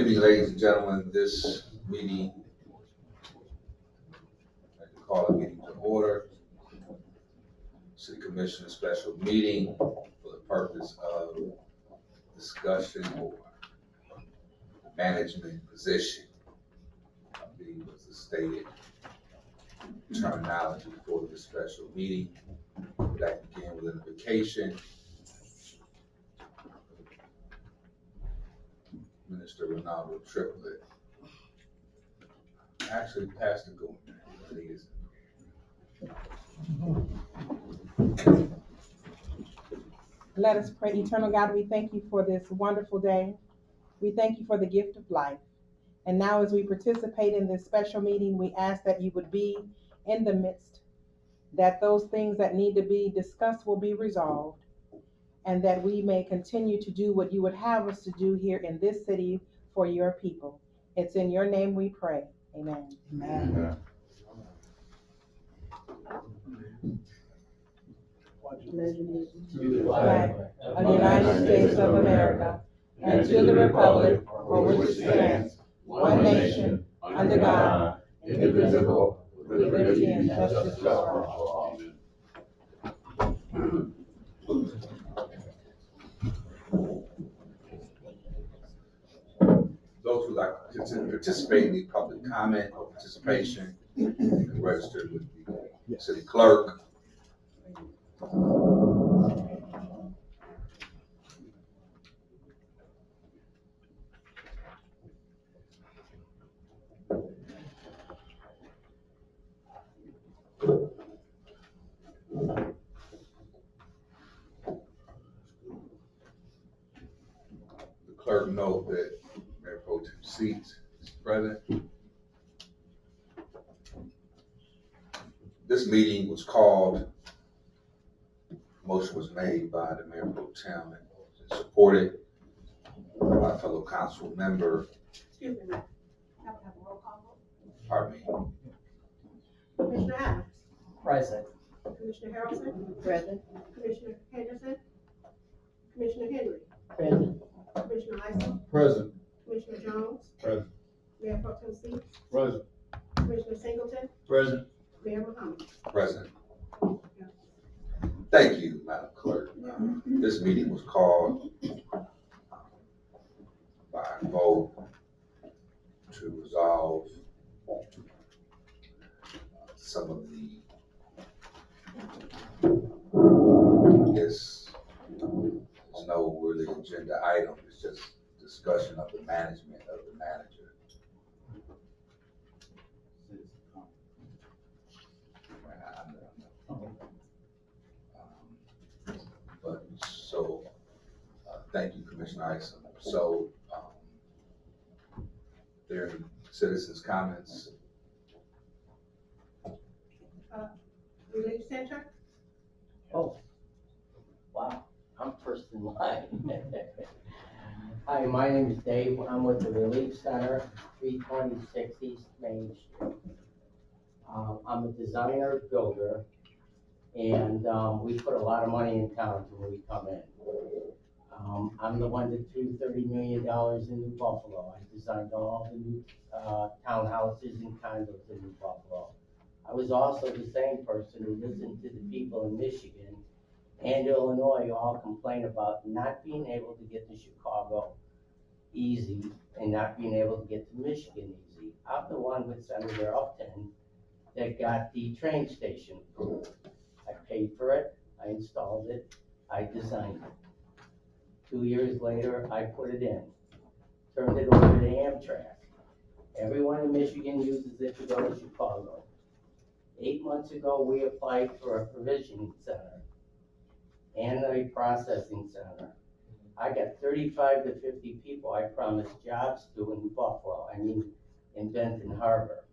evening, ladies and gentlemen. This meeting, I'd like to call a meeting to order. City Commission special meeting for the purpose of discussion or management position. I believe was the stated terminology for the special meeting. That began with an invocation. Minister Ronaldo Triplet. Actually, Pastor Gordon, please. Let us pray. Eternal God, we thank you for this wonderful day. We thank you for the gift of life. And now as we participate in this special meeting, we ask that you would be in the midst, that those things that need to be discussed will be resolved, and that we may continue to do what you would have us to do here in this city for your people. It's in your name we pray. Amen. Amen. To the flag of the United States of America and to the republic for which it stands, one nation, under God, indivisible, with liberty and justice for all. Those who like to participate in the public comment or participation, you can register with the city clerk. The clerk note that Mayor Pro Tem Seats is present. This meeting was called, motion was made by the Mayor Pro Tem and supported by fellow council member. Excuse me, ma'am. Have a roll call vote. Pardon me. Commissioner Adams. Present. Commissioner Harrelson. Present. Commissioner Henderson. Commissioner Henry. Present. Commissioner Isom. Present. Commissioner Jones. Present. Mayor Pro Tem Seats. Present. Commissioner Singleton. Present. Mayor Muhammad. Present. Thank you, Madam Clerk. This meeting was called by vote to resolve some of the, I guess, there's no really agenda item, it's just discussion of the management of the manager. But so, thank you, Commissioner Isom. So, there are citizens' comments. Relief Center. Oh, wow, I'm first in line. Hi, my name is Dave. I'm with the Relief Center, 326 East Main Street. I'm a designer, builder, and we put a lot of money in town when we come in. I'm the one that threw $30 million in New Buffalo. I designed all the new townhouses and condos in New Buffalo. I was also the same person who listened to the people in Michigan and Illinois all complain about not being able to get to Chicago easy and not being able to get to Michigan easy. I'm the one with Senator Upton that got the train station approved. I paid for it, I installed it, I designed it. 2 years later, I put it in, turned it over to Amtrak. Everyone in Michigan uses it to go to Chicago. 8 months ago, we applied for a provisioning center and a processing center. I got 35 to 50 people I promised jobs to in Buffalo, in Benton Harbor.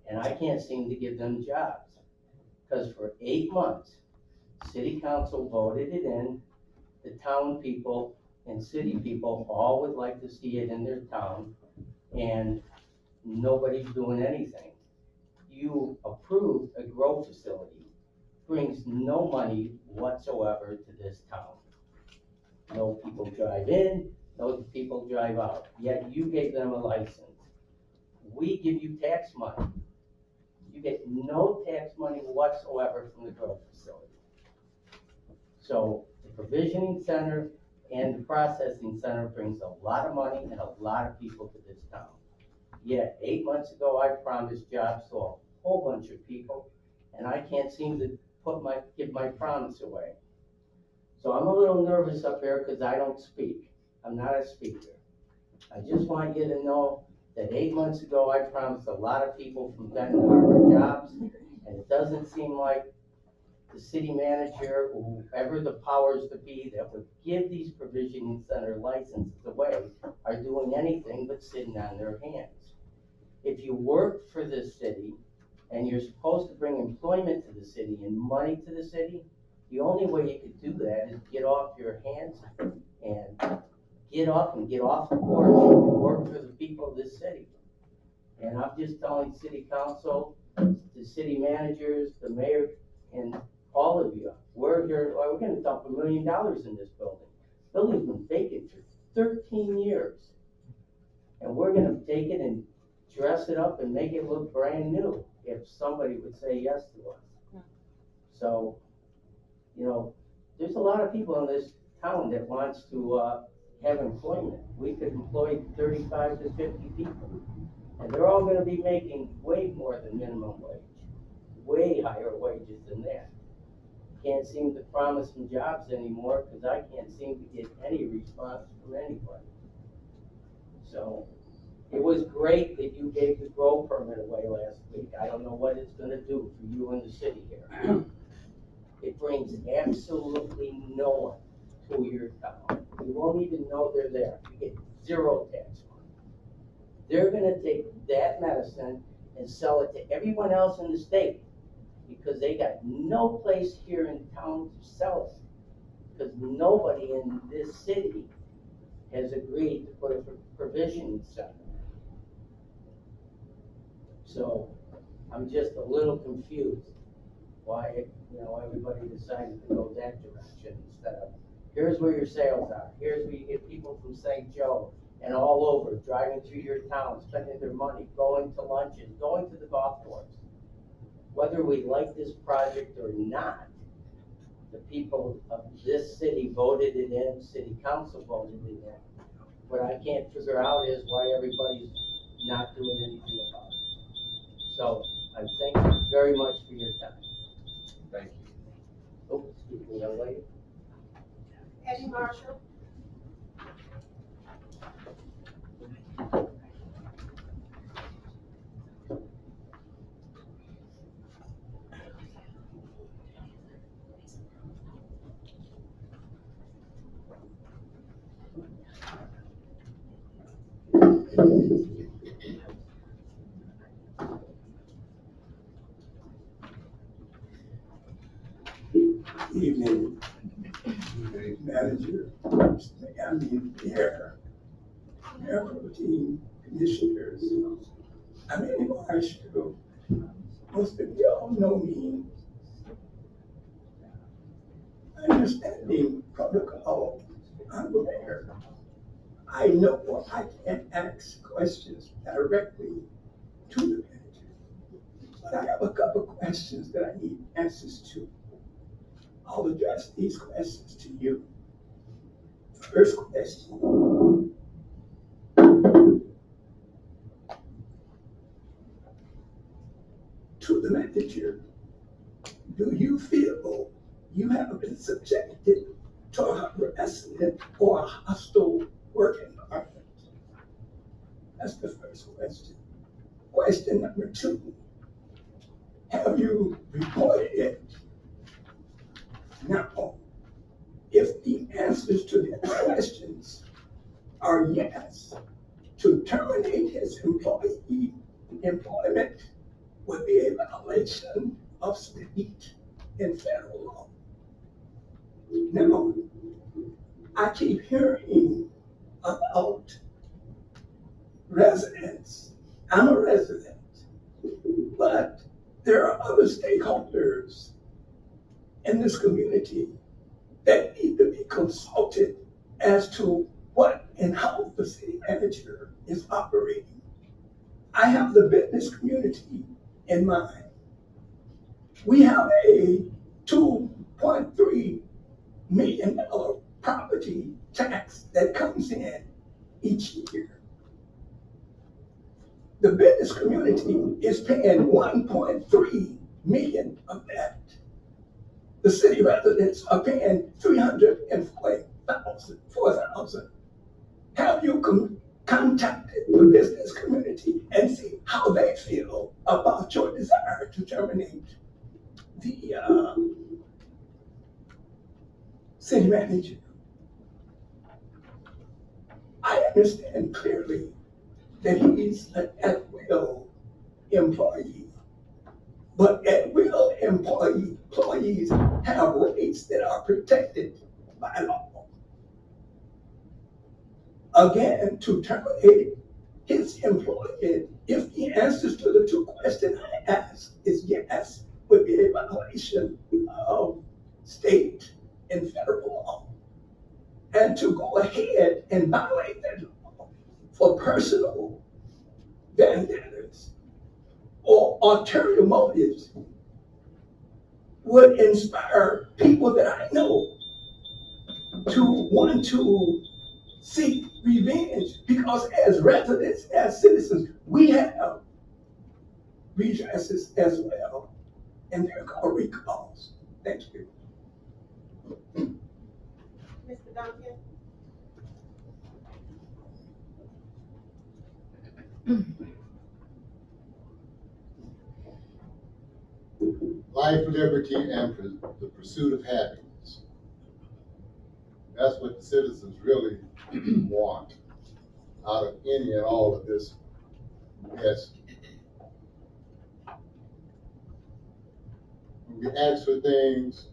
And I can't seem to give them jobs. Because for 8 months, city council voted it in, the town people and city people all would like to see it in their town, and nobody's doing anything. You approved a grow facility, brings no money whatsoever to this town. No people drive in, those people drive out, yet you gave them a license. We give you tax money. You get no tax money whatsoever from the growth facility. So the provisioning center and the processing center brings a lot of money and a lot of people to this town. Yet 8 months ago, I promised jobs to a whole bunch of people, and I can't seem to give my promise away. So I'm a little nervous up here because I don't speak. I'm not a speaker. I just want you to know that 8 months ago, I promised a lot of people from Benton Harbor jobs, and it doesn't seem like the city manager, or whoever the powers to be that would give these provisioning center licenses away, are doing anything but sitting on their hands. If you work for this city, and you're supposed to bring employment to the city and money to the city, the only way you could do that is get off your hands and get off the porch and work for the people of this city. And I'm just telling city council, the city managers, the mayor, and all of you, we're gonna dump $1 million in this building. Building's been vacant for 13 years. And we're gonna take it and dress it up and make it look brand new if somebody would say yes to us. So, you know, there's a lot of people in this town that wants to have employment. We could employ 35 to 50 people, and they're all gonna be making way more than minimum wage, way higher wages than that. Can't seem to promise them jobs anymore because I can't seem to get any response from anybody. So it was great that you gave the grow permit away last week. I don't know what it's gonna do for you in the city here. It brings absolutely no one to your town. You won't even know they're there. You get zero tax money. They're gonna take that medicine and sell it to everyone else in the state because they got no place here in town to sell it. Because nobody in this city has agreed to put a provisioning center. So I'm just a little confused why, everybody decided to go that direction instead of, here's where your sales are, here's where you get people from St. Joe and all over, driving through your town, spending their money, going to lunches, going to the golf course. Whether we like this project or not, the people of this city voted it in, city council voted it in. What I can't figure out is why everybody's not doing anything about it. So I thank you very much for your time. Thank you. Oh, excuse me, young lady. Eddie Marshall. Evening, Manager, Mayor, Pro Team, Commissioners. I'm Eddie Marshall. Most of y'all know me. Understanding protocol, I'm the mayor. I know I can't ask questions directly to the manager, but I have a couple questions that I need answers to. I'll address these questions to you. First question. To the manager, do you feel you have been subjected to a harassment or a hostile work environment? That's the first question. Question number two, have you reported it? Now, if the answers to the questions are yes, to terminate his employment would be a violation of state and federal law. Now, I keep hearing about residents. I'm a resident, but there are other stakeholders in this community that need to be consulted as to what and how the city manager is operating. I have the business community in mind. We have a $2.3 million property tax that comes in each year. The business community is paying 1.3 million of that. The city residents are paying 4,000. Have you contacted the business community and see how they feel about your desire to terminate the city manager? I understand clearly that he's an at-will employee, but at-will employees have rights that are protected by law. Again, to terminate his employment, if the answers to the two questions I asked is yes, would be a violation of state and federal law. And to go ahead and violate that law for personal vendettas or ulterior motives would inspire people that I know to want to seek revenge, because as residents, as citizens, we have redresses as well, and they're called recalls. Thank you. Mr. Duncan? Life, liberty, and the pursuit of happiness. That's what the citizens really want out of any and all of this mess. When we ask for things,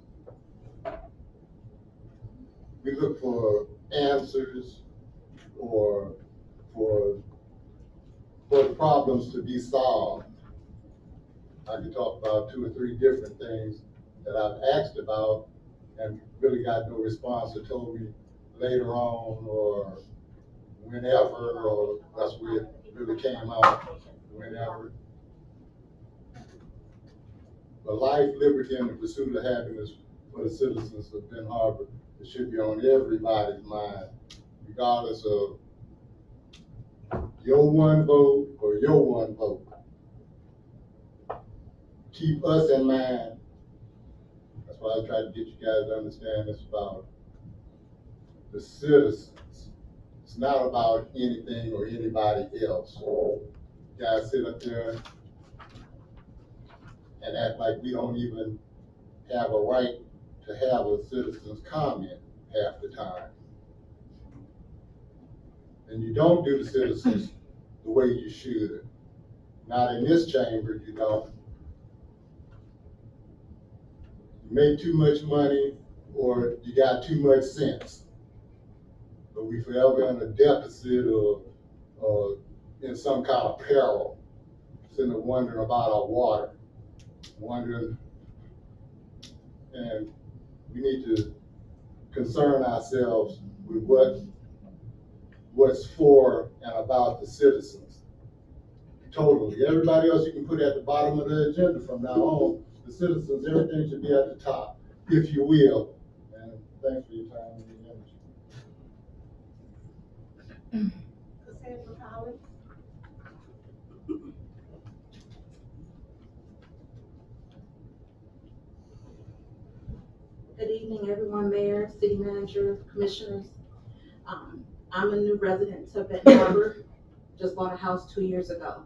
we look for answers or for the problems to be solved. I could talk about 2 or 3 different things that I've asked about and really got no response or told me later on or whenever, or that's where it really came out, whenever. But life, liberty, and the pursuit of happiness for the citizens of Ben Harbor, it should be on everybody's mind, regardless of your one vote or your one vote. Keep us in mind. That's why I try to get you guys to understand it's about the citizens. It's not about anything or anybody else. You guys sit up there and act like we don't even have a right to have a citizen's comment half the time. And you don't do the citizens the way you should. Not in this chamber, you don't. You make too much money or you got too much sense. But we forever in a deficit or in some kind of peril, sitting there wondering about our water, wondering, and we need to concern ourselves with what's for and about the citizens. Totally. Everybody else you can put at the bottom of the agenda from now on. The citizens, everything should be at the top, if you will. And thanks for your time and your energy. Cassandra Collins? Good evening, everyone, Mayor, City Manager, Commissioners. I'm a new resident to Benton Harbor, just bought a house 2 years ago.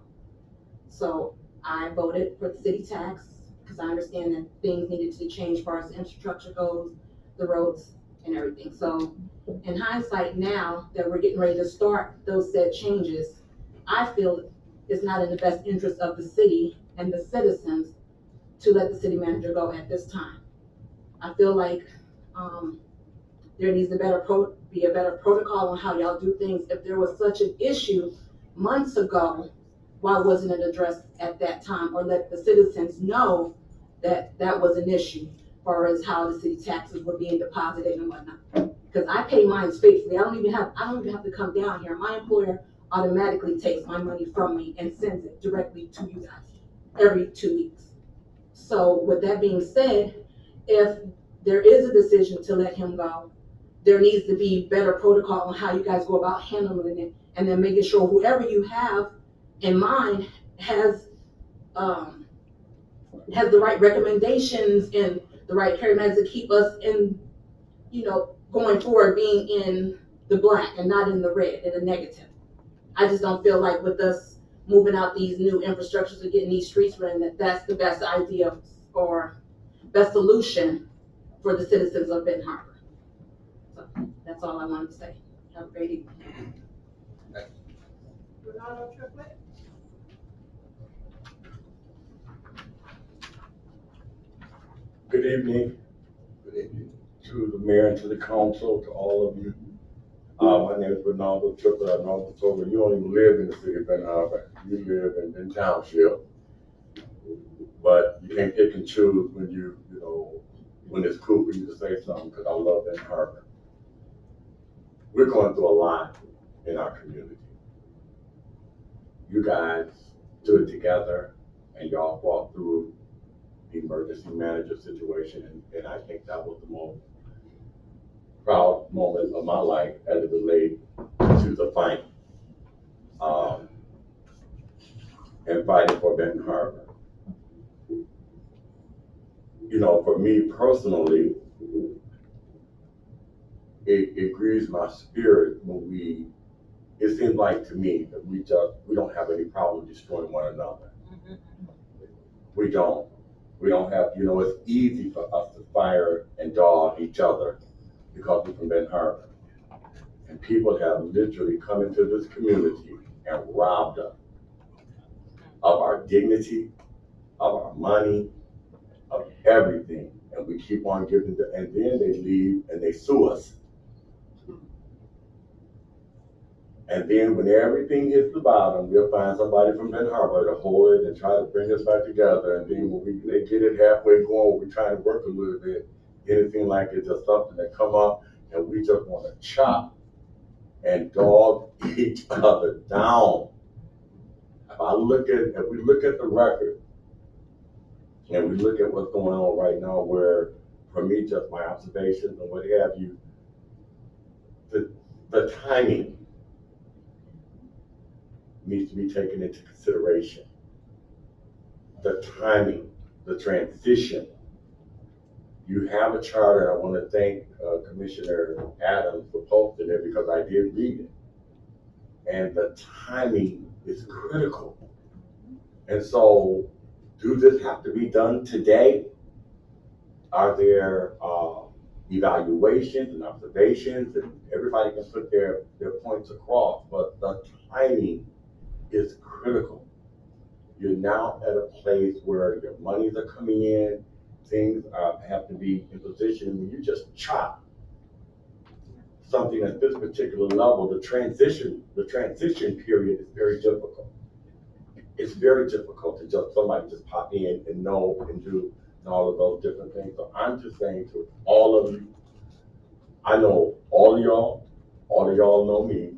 So I voted for the city tax because I understand that things needed to change as far as the infrastructure goes, the roads and everything. So in hindsight now that we're getting ready to start those said changes, I feel it's not in the best interest of the city and the citizens to let the city manager go at this time. I feel like there needs to be a better protocol on how y'all do things. If there was such an issue months ago, why wasn't it addressed at that time, or let the citizens know that that was an issue as far as how the city taxes were being deposited and whatnot? Because I pay mine faithfully. I don't even have to come down here. My employer automatically takes my money from me and sends it directly to you guys every 2 weeks. So with that being said, if there is a decision to let him go, there needs to be better protocol on how you guys go about handling it, and then making sure whoever you have in mind has the right recommendations and the right paramedics to keep us in, going forward being in the black and not in the red and the negative. I just don't feel like with us moving out these new infrastructures and getting these streets running, that's the best idea or best solution for the citizens of Benton Harbor. So that's all I wanted to say. Have a great evening. Bernardo Triplet. Good evening. Good evening to the mayor and to the council, to all of you. My name is Bernardo Triplet. I know you don't even live in the city of Benton Harbor. You live in Benton Township. But you can't pick and choose when when it's cool for you to say something, because I love Benton Harbor. We're going through a lot in our community. You guys stood together and y'all fought through the emergency manager situation, and I think that was the most proud moment of my life as it relates to the fight and fighting for Benton Harbor. For me personally, it grieves my spirit when it seems like to me that we don't have any problem destroying one another. We don't have, it's easy for us to fire and dog each other because we're from Benton Harbor. And people have literally come into this community and robbed us of our dignity, of our money, of everything. And we keep on giving them, and then they leave and they sue us. And then when everything hits the bottom, we'll find somebody from Benton Harbor to hold it and try to bring us back together. And then when they get it halfway going, we're trying to work a little bit, anything like it's just something that come up, and we just want to chop and dog each other down. If we look at the record, and we look at what's going on right now, where, for me, just my observations and what have you, the timing needs to be taken into consideration. The timing, the transition. You have a charter. I want to thank Commissioner Adams for posting it, because I did read it. And the timing is critical. And so, do this have to be done today? Are there evaluations and observations, and everybody can put their points across, but the timing is critical. You're now at a place where your monies are coming in, things have to be in position, and when you just chop something at this particular level, the transition period is very difficult. It's very difficult to just somebody just pop in and know and do and all of those different things. So I'm just saying to all of you, I know all of y'all know me.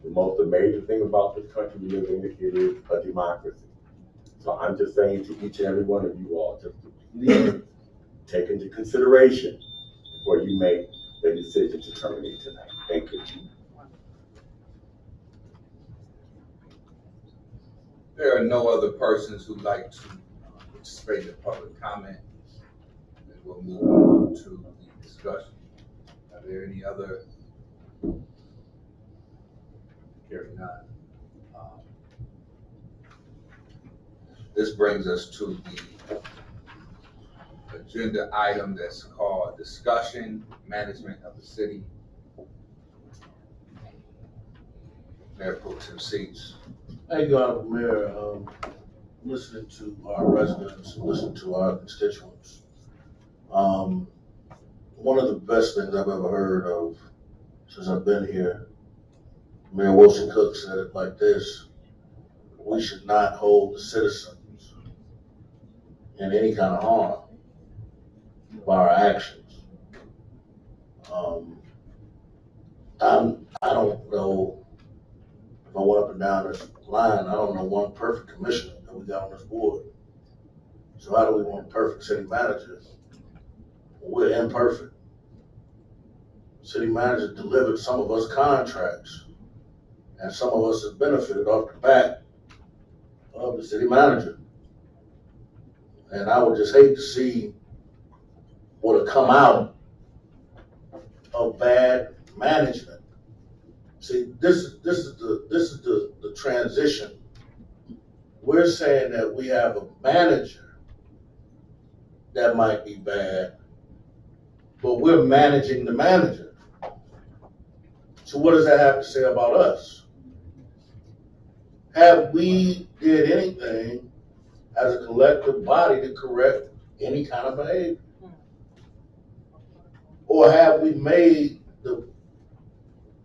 The most amazing thing about this country we live in, it is a democracy. So I'm just saying to each and every one of you all, just to please take into consideration before you make the decision to terminate tonight. Thank you. There are no other persons who'd like to participate in public comment. And we'll move on to the discussion. Are there any other? Hearing none. This brings us to the agenda item that's called discussion, management of the city. Mayor Pro Tem Seats. Thank you, Honorable Mayor. Listening to our residents, listening to our constituents. One of the best things I've ever heard of since I've been here, Mayor Wilson Cook said it like this: we should not hold the citizens in any kind of harm by our actions. I don't know if I went up and down this line, I don't know one perfect commissioner that we got on this board. So how do we want perfect city managers? We're imperfect. City manager delivered some of us contracts, and some of us have benefited off the back of the city manager. And I would just hate to see what would come out of bad management. See, this is the transition. We're saying that we have a manager that might be bad, but we're managing the manager. So what does that have to say about us? Have we did anything as a collective body to correct any kind of behavior? Or have we made the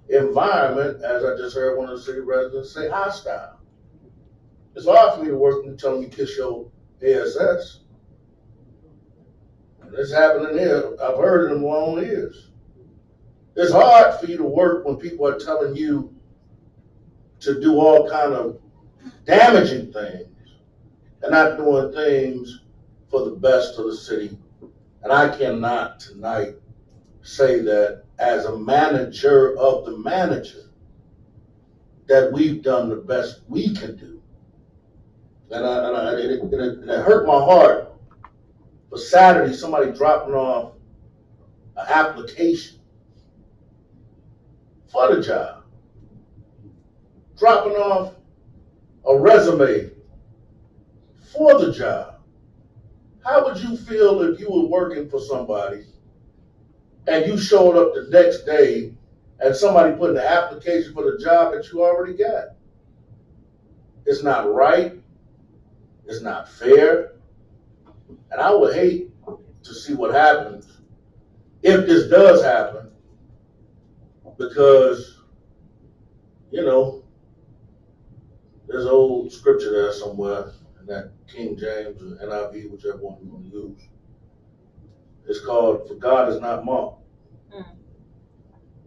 environment, as I just heard one of the city residents say, hostile? It's hard for me to work when you tell me kiss your ASS. And it's happening here. I've heard it in my own ears. It's hard for you to work when people are telling you to do all kind of damaging things and not doing things for the best of the city. And I cannot tonight say that as a manager of the manager, that we've done the best we can do. And it hurt my heart for Saturday, somebody dropping off an application for the job, dropping off a resume for the job. How would you feel if you were working for somebody and you showed up the next day and somebody put in an application for the job that you already got? It's not right. It's not fair. And I would hate to see what happens if this does happen, because, you know, there's an old scripture there somewhere in that King James or NIV, whichever one you want to use. It's called, for God is not mocked.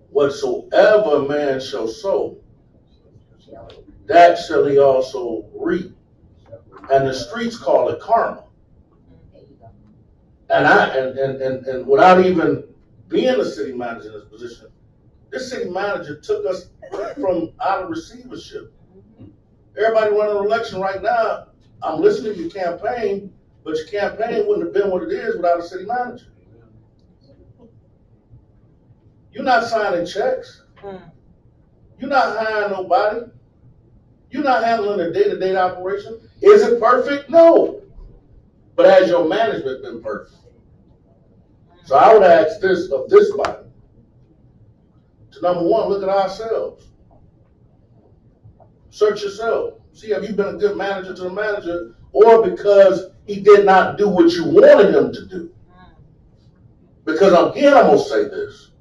Whatsoever a man shall sow, that shall he also reap. And the streets call it karma. And without even being a city manager in this position, this city manager took us from out of receivership. Everybody running an election right now, I'm listening to your campaign, but your campaign wouldn't have been what it is without a city manager. You're not signing checks. You're not hiring nobody. You're not handling the day-to-day operation. Is it perfect? No. But has your management been perfect? So I would ask this of this body to, number one, look at ourselves. Search yourself. See, have you been a good manager to the manager, or because he did not do what you wanted him to do? Because again, I'm going to say this.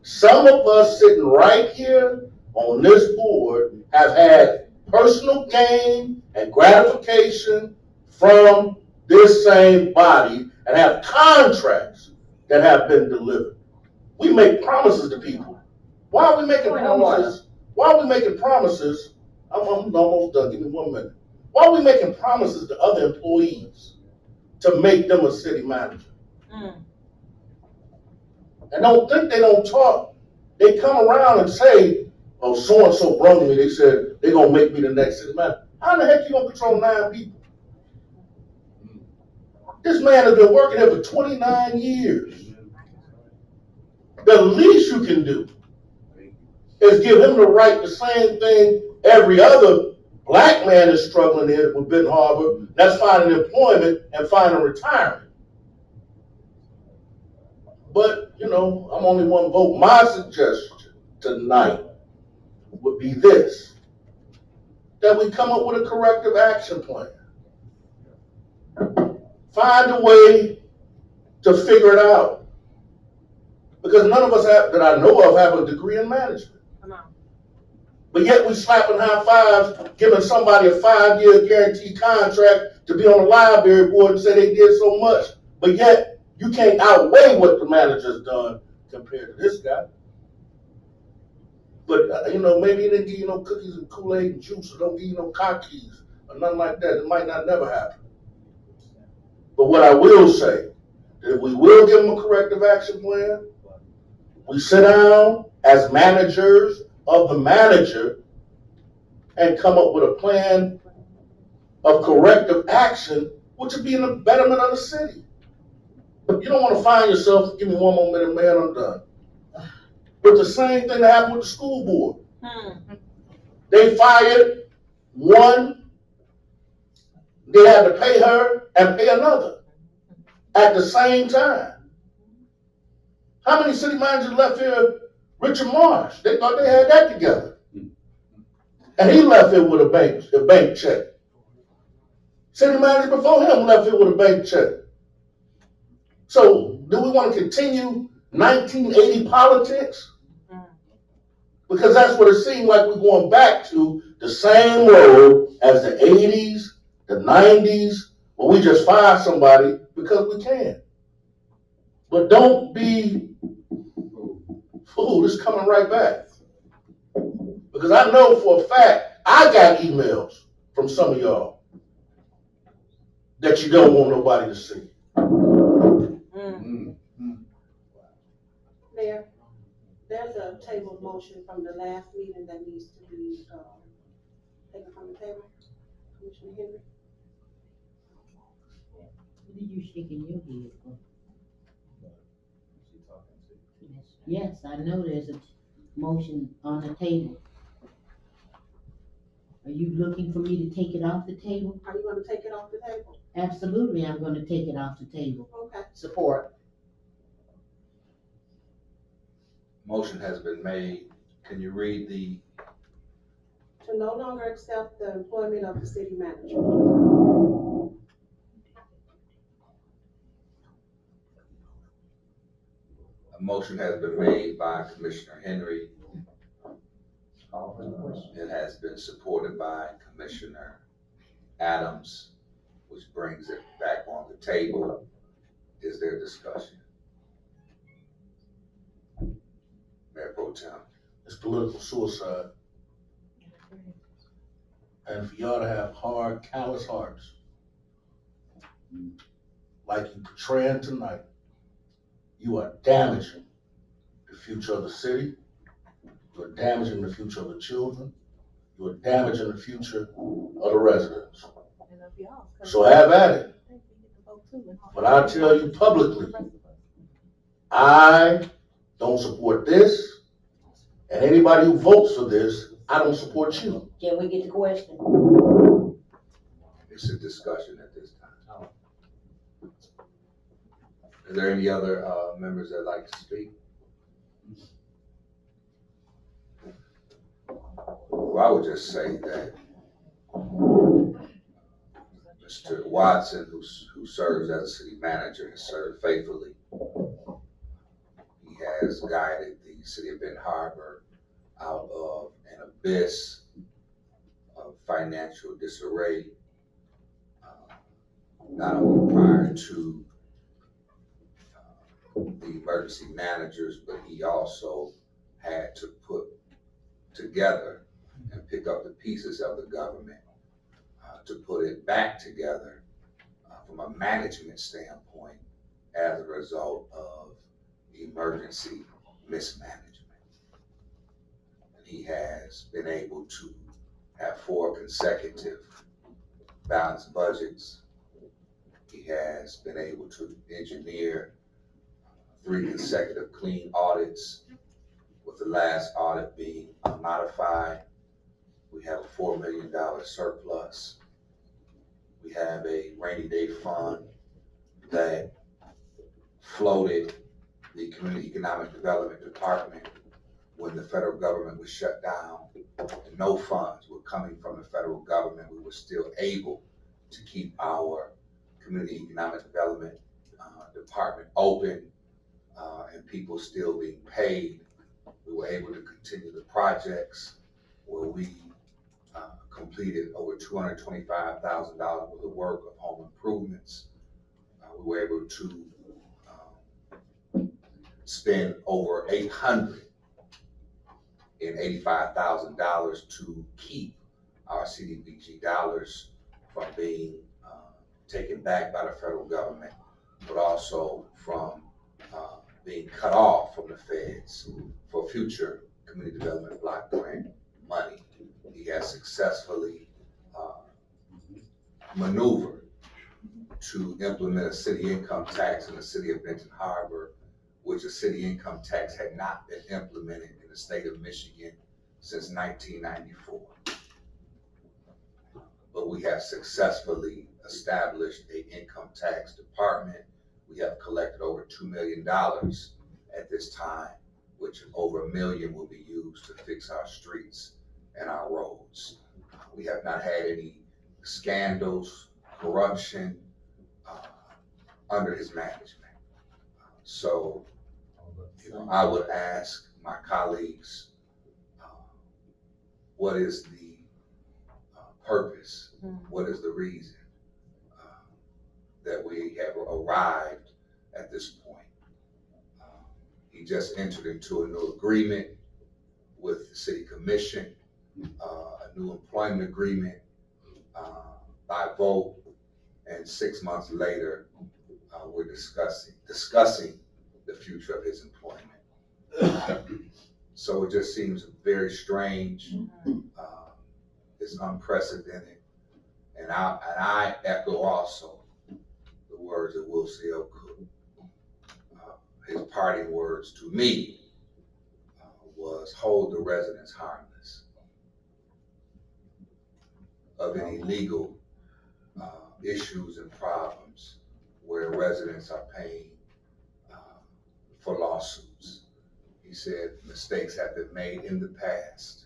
Some of us sitting right here on this board have had personal gain and gratification from this same body and have contracts that have been delivered. We make promises to people. Why are we making promises? Why are we making promises? I'm almost done. Give me 1 minute. Why are we making promises to other employees to make them a city manager? And don't think they don't talk. They come around and say, oh, so-and-so brung me. They said they're going to make me the next city manager. How the heck you going to control 9 people? This man has been working here for 29 years. The least you can do is give him the right, the same thing every other black man is struggling in with Benton Harbor. That's finding employment and finding retirement. But, you know, I'm only one vote. My suggestion tonight would be this, that we come up with a corrective action plan. Find a way to figure it out. Because none of us have, that I know of, have a degree in management. But yet we slapping high fives, giving somebody a 5-year guaranteed contract to be on the library board and say they did so much. But yet you can't outweigh what the manager's done compared to this guy. But, you know, maybe they didn't give you no cookies and Kool-Aid and juice, or don't give you no car keys, or nothing like that. It might not never happen. But what I will say, that we will give them a corrective action plan. We sit down as managers of the manager and come up with a plan of corrective action, which would be in the betterment of the city. But you don't want to find yourself, give me one more minute, man, I'm done. But the same thing that happened with the school board. They fired one, they had to pay her and pay another at the same time. How many city managers left here? Richard Marsh, they thought they had that together. And he left here with a bank check. City manager before him left here with a bank check. So do we want to continue 1980 politics? Because that's what it seemed like we're going back to, the same road as the 80s, the 90s, where we just fire somebody because we can. But don't be fooled, it's coming right back. Because I know for a fact, I got emails from some of y'all that you don't want nobody to see. Mayor, there's a table motion from the last meeting that needs to be, taken from the table. Commissioner Henry? What are you shaking your head for? Yes, I know there's a motion on the table. Are you looking for me to take it off the table? Are you gonna take it off the table? Absolutely, I'm gonna take it off the table. Okay. Support. Motion has been made. Can you read the, To no longer accept the employment of the city manager. a motion has been made by Commissioner Henry. It has been supported by Commissioner Adams, which brings it back on the table. Is there discussion? Mayor Pro Tem. It's political suicide. And for y'all to have hard, callous hearts, like you portraying tonight, you are damaging the future of the city. You are damaging the future of the children. You are damaging the future of the residents. So have at it. But I tell you publicly, I don't support this, and anybody who votes for this, I don't support you. Can we get the question? It's a discussion at this time. Is there any other members that'd like to speak? Well, I would just say that Mr. Watson, who serves as a city manager, has served faithfully. He has guided the city of Benton Harbor out of an abyss of financial disarray, not only prior to the emergency managers, but he also had to put together and pick up the pieces of the government to put it back together from a management standpoint as a result of emergency mismanagement. And he has been able to have 4 consecutive balanced budgets. He has been able to engineer 3 consecutive clean audits, with the last audit being unmodified. We have a $4 million surplus. We have a rainy day fund that floated the Community Economic Development Department when the federal government was shut down and no funds were coming from the federal government. We were still able to keep our Community Economic Development Department open and people still being paid. We were able to continue the projects where we completed over $225,000 worth of work of home improvements. We were able to spend over $800 in $85,000 to keep our CDBG dollars from being taken back by the federal government, but also from being cut off from the feds for future community development block grant money. He has successfully maneuvered to implement a city income tax in the city of Benton Harbor, which a city income tax had not been implemented in the state of Michigan since 1994. But we have successfully established an income tax department. We have collected over $2 million at this time, which over $1 million will be used to fix our streets and our roads. We have not had any scandals, corruption under his management. So, I would ask my colleagues, what is the purpose? What is the reason that we have arrived at this point? He just entered into a new agreement with the city commission, a new employment agreement by vote, and 6 months later, we're discussing the future of his employment. So it just seems very strange. It's unprecedented. And I echo also the words that Will Seal Cook. His parting words to me was, hold the residents harmless of any legal issues and problems where residents are paying for lawsuits. He said mistakes have been made in the past.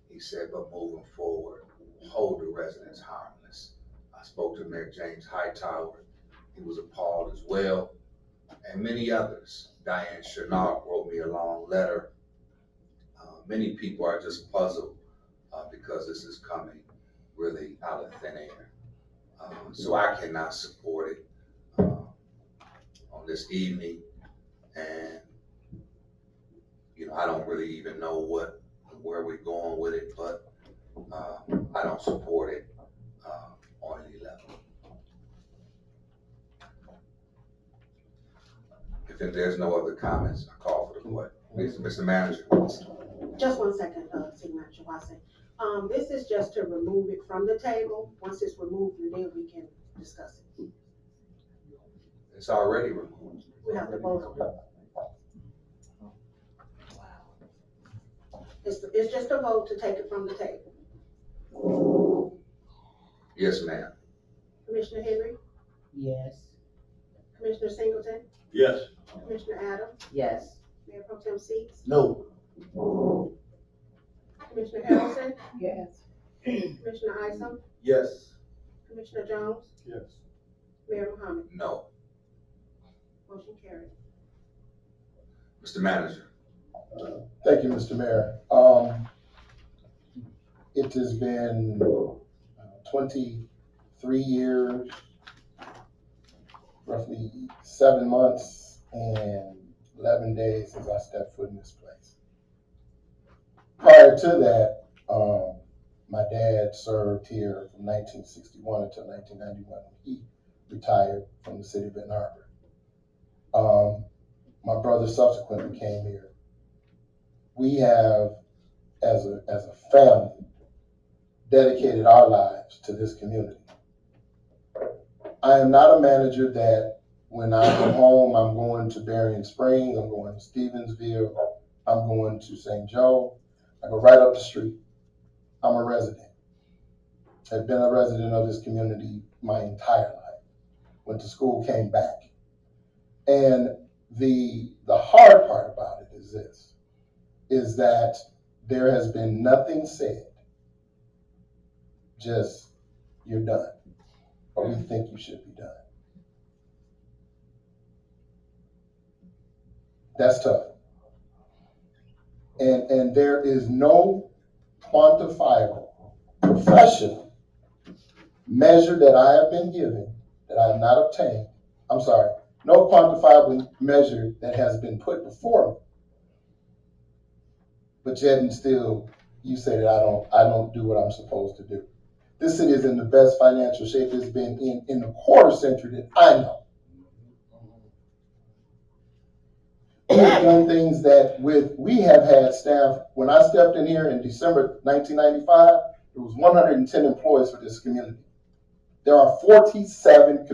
He said, but moving forward, hold the residents harmless. I spoke to Mayor James Hightower. He was appalled as well, and many others. Diane Chenault wrote me a long letter. Many people are just puzzled because this is coming really out of thin air. So I cannot support it on this evening, and I don't really even know where we're going with it, but I don't support it on any level. If there's no other comments, I call for the vote. Mr. Manager. Just 1 second, City Manager Watson. This is just to remove it from the table. Once it's removed, then we can discuss it. It's already removed. We have to vote on it. It's just a vote to take it from the table. Yes, ma'am. Commissioner Henry, Yes. Commissioner Singleton, Yes. Commissioner Adams, Yes. Mayor Pro Tem Seats, No. Commissioner Harrelson, Yes. Commissioner Isom, Yes. Commissioner Jones, Yes. Mayor Muhammad. No. Motion carried. Mr. Manager. Thank you, Mr. Mayor. It has been 23 years, roughly 7 months and 11 days since I stepped foot in this place. Prior to that, my dad served here from 1961 until 1991 when he retired from the city of Benton Harbor. My brother subsequently came here. We have, as a family, dedicated our lives to this community. I am not a manager that when I go home, I'm going to Berrien Springs, I'm going to Stevensville, I'm going to St. Joe. I go right up the street. I'm a resident. I've been a resident of this community my entire life. Went to school, came back. And the hard part about it is this, is that there has been nothing said, just you're done, or we think you should be done. That's tough. And there is no quantifiable professional measure that I have been given, that I have not obtained. I'm sorry, no quantifiable measure that has been put before me. but yet and still, you say that I don't do what I'm supposed to do. This city is in the best financial shape it's been in the quarter century that I know. We've done things that we have had staff, when I stepped in here in December 1995, there was 110 employees for this community. There are 47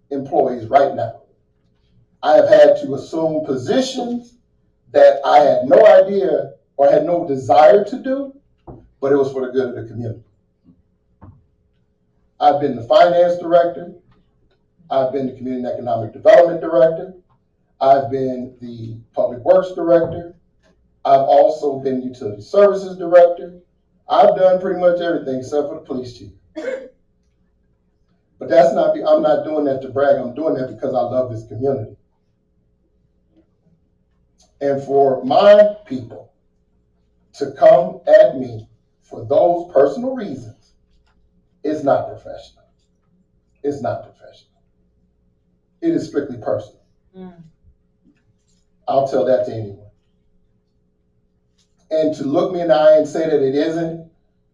employees right now. I have had to assume positions that I had no idea or had no desire to do, but it was for the good of the community. I've been the finance director. I've been the community and economic development director. I've been the public works director. I've also been utility services director. I've done pretty much everything except for the police chief. But I'm not doing that to brag. I'm doing that because I love this community. And for my people to come at me for those personal reasons, it's not professional. It's not professional. It is strictly personal. I'll tell that to anyone. And to look me in the eye and say that it isn't,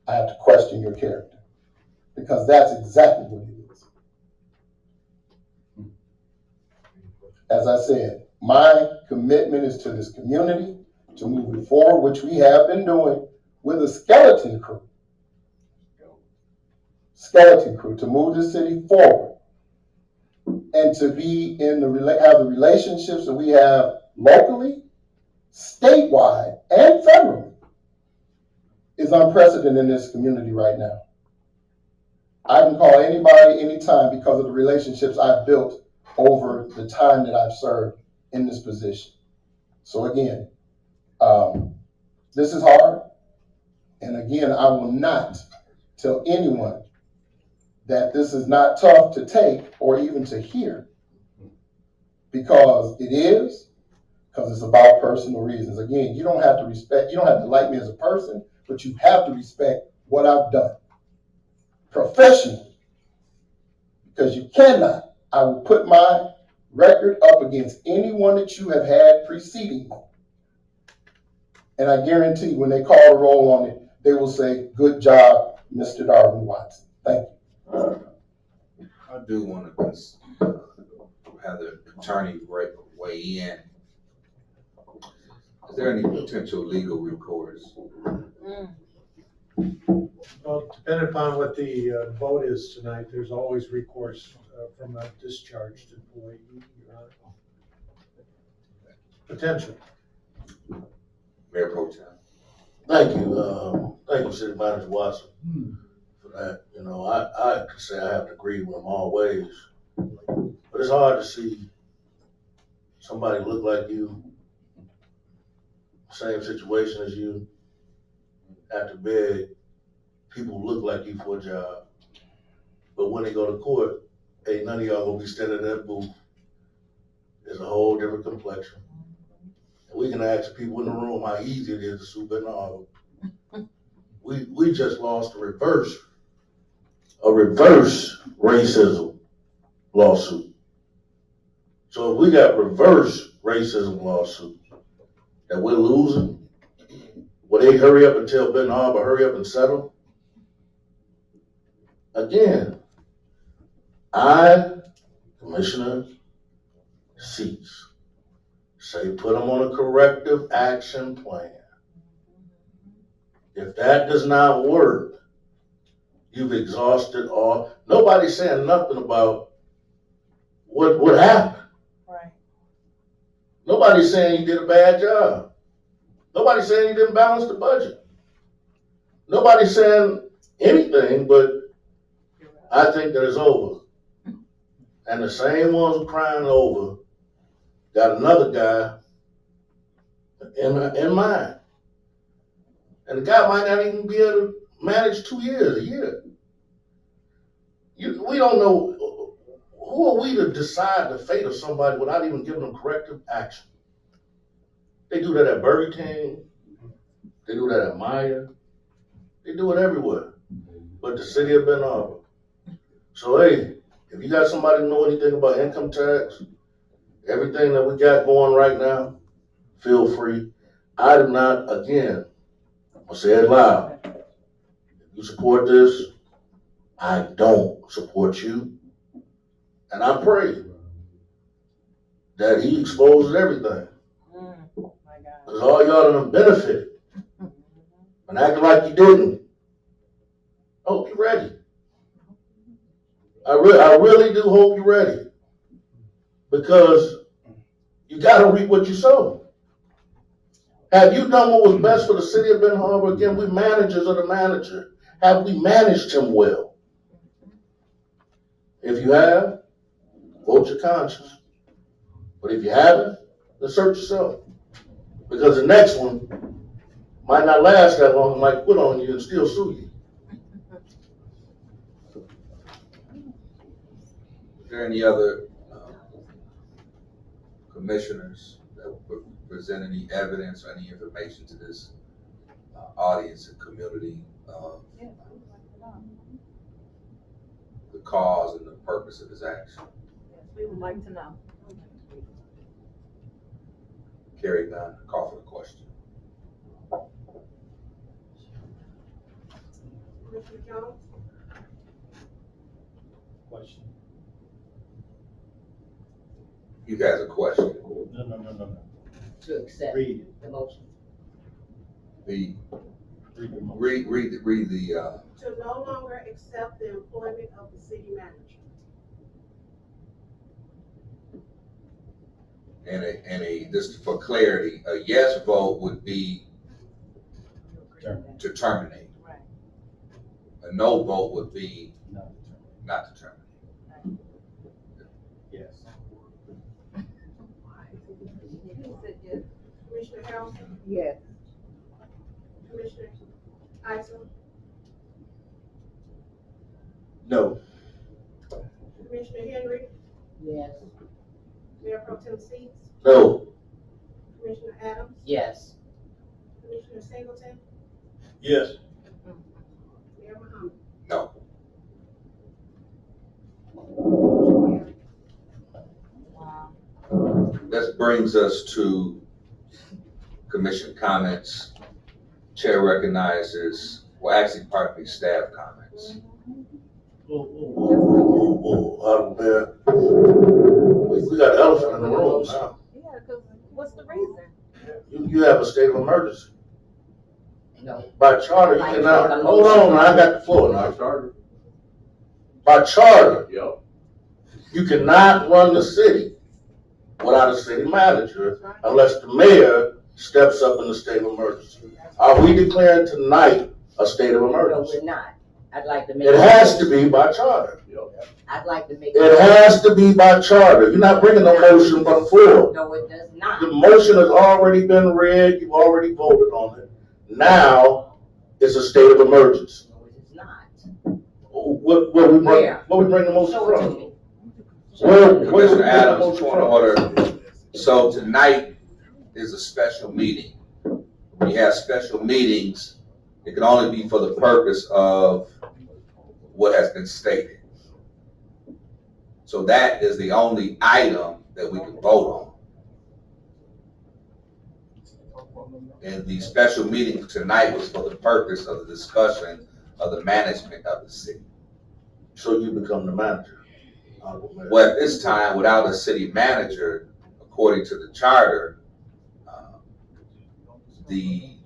I have to question your character, because that's exactly what it is. As I said, my commitment is to this community, to move it forward, which we have been doing with a skeleton crew. To move the city forward and to be have the relationships that we have locally, statewide, and federally is unprecedented in this community right now. I can call anybody anytime because of the relationships I've built over the time that I've served in this position. So again, this is hard. And again, I will not tell anyone that this is not tough to take or even to hear, because it is, because it's about personal reasons. Again, you don't have to like me as a person, but you have to respect what I've done professionally, because you cannot. I will put my record up against anyone that you have had preceding me. And I guarantee when they call the roll on it, they will say, "Good job, Mr. Darwin Watson." Thank you. I do want to have the attorney weigh in. Is there any potential legal recourse? Well, depending upon what the vote is tonight, there's always recourse from a discharged employee. Potential. Mayor Pro Tem. Thank you, City Manager Watson, for that. You know, I could say I have to agree with him always, but it's hard to see somebody look like you, same situation as you, have to beg people who look like you for a job. But when they go to court, ain't none of y'all gonna be standing in that booth. It's a whole different complexion. And we can ask people in the room how easy it is to sue Benton Harbor. We just lost a reverse racism lawsuit. So if we got reverse racism lawsuit that we're losing, will they hurry up and tell Benton Harbor, hurry up and settle? Again, Commissioner Seats, say put them on a corrective action plan. If that does not work, you've exhausted all. Nobody's saying nothing about what happened. Right. Nobody's saying you did a bad job. Nobody's saying you didn't balance the budget. Nobody's saying anything, but I think that it's over. And the same ones crying over got another guy in mind. And the guy might not even be able to manage 2 years, a year. We don't know. Who are we to decide the fate of somebody without even giving them corrective action? They do that at Burger King. They do that at Meijer. They do it everywhere. But the city of Benton Harbor. So hey, if you got somebody who know anything about income tax, everything that we got going right now, feel free. I do not, again, I'll say it loud. If you support this, I don't support you. And I pray that he exposes everything. My God. Because all y'all done benefited. And acting like you didn't. I hope you're ready. I really do hope you're ready. Because you gotta reap what you sow. Have you done what was best for the city of Benton Harbor? Again, we managers of the manager. Have we managed him well? If you have, vote your conscience. But if you haven't, then search yourself. Because the next one might not last that long, it might quit on you and still sue you. Is there any other commissioners that would present any evidence or any information to this audience and community of the cause and the purpose of his action? We would like to know. Carry none, call for the question. Commissioner Jones? Question. You guys a question? No. To accept Read. the motion. The, Read the motion. read the, To no longer accept the employment of the city manager. and just for clarity, a yes vote would be to terminate. Right. A no vote would be not to terminate. Yes. Commissioner Harrelson? Yes. Commissioner Isom? No. Commissioner Henry? Yes. Mayor Pro Tem Seats? No. Commissioner Adams? Yes. Commissioner Singleton? Yes. Mayor Muhammad? No. This brings us to commission comments. Chair recognizes, well, actually, pardon me, staff comments. Out there. We got an elephant in the room now. Yeah, because what's the reason? You have a state of emergency. No. By charter, you cannot, hold on, I got the floor now. By charter, you cannot run the city without a city manager unless the mayor steps up in the state of emergency. Are we declaring tonight a state of No, emergency? we're not. I'd like to make. It has to be by charter. I'd like to make. It has to be by charter. You're not bringing no motion from the floor. No, it does not. The motion has already been read, you've already voted on it. Now, it's a state of emergency. No, it is not. What we bring the motion Show it to from? me. Commissioner Adams, point of order. So tonight is a special meeting. When you have special meetings, it can only be for the purpose of what has been stated. So that is the only item that we can vote on. And the special meeting tonight was for the purpose of the discussion of the management of the city. So you become the manager. Well, at this time, without a city manager, according to the charter, the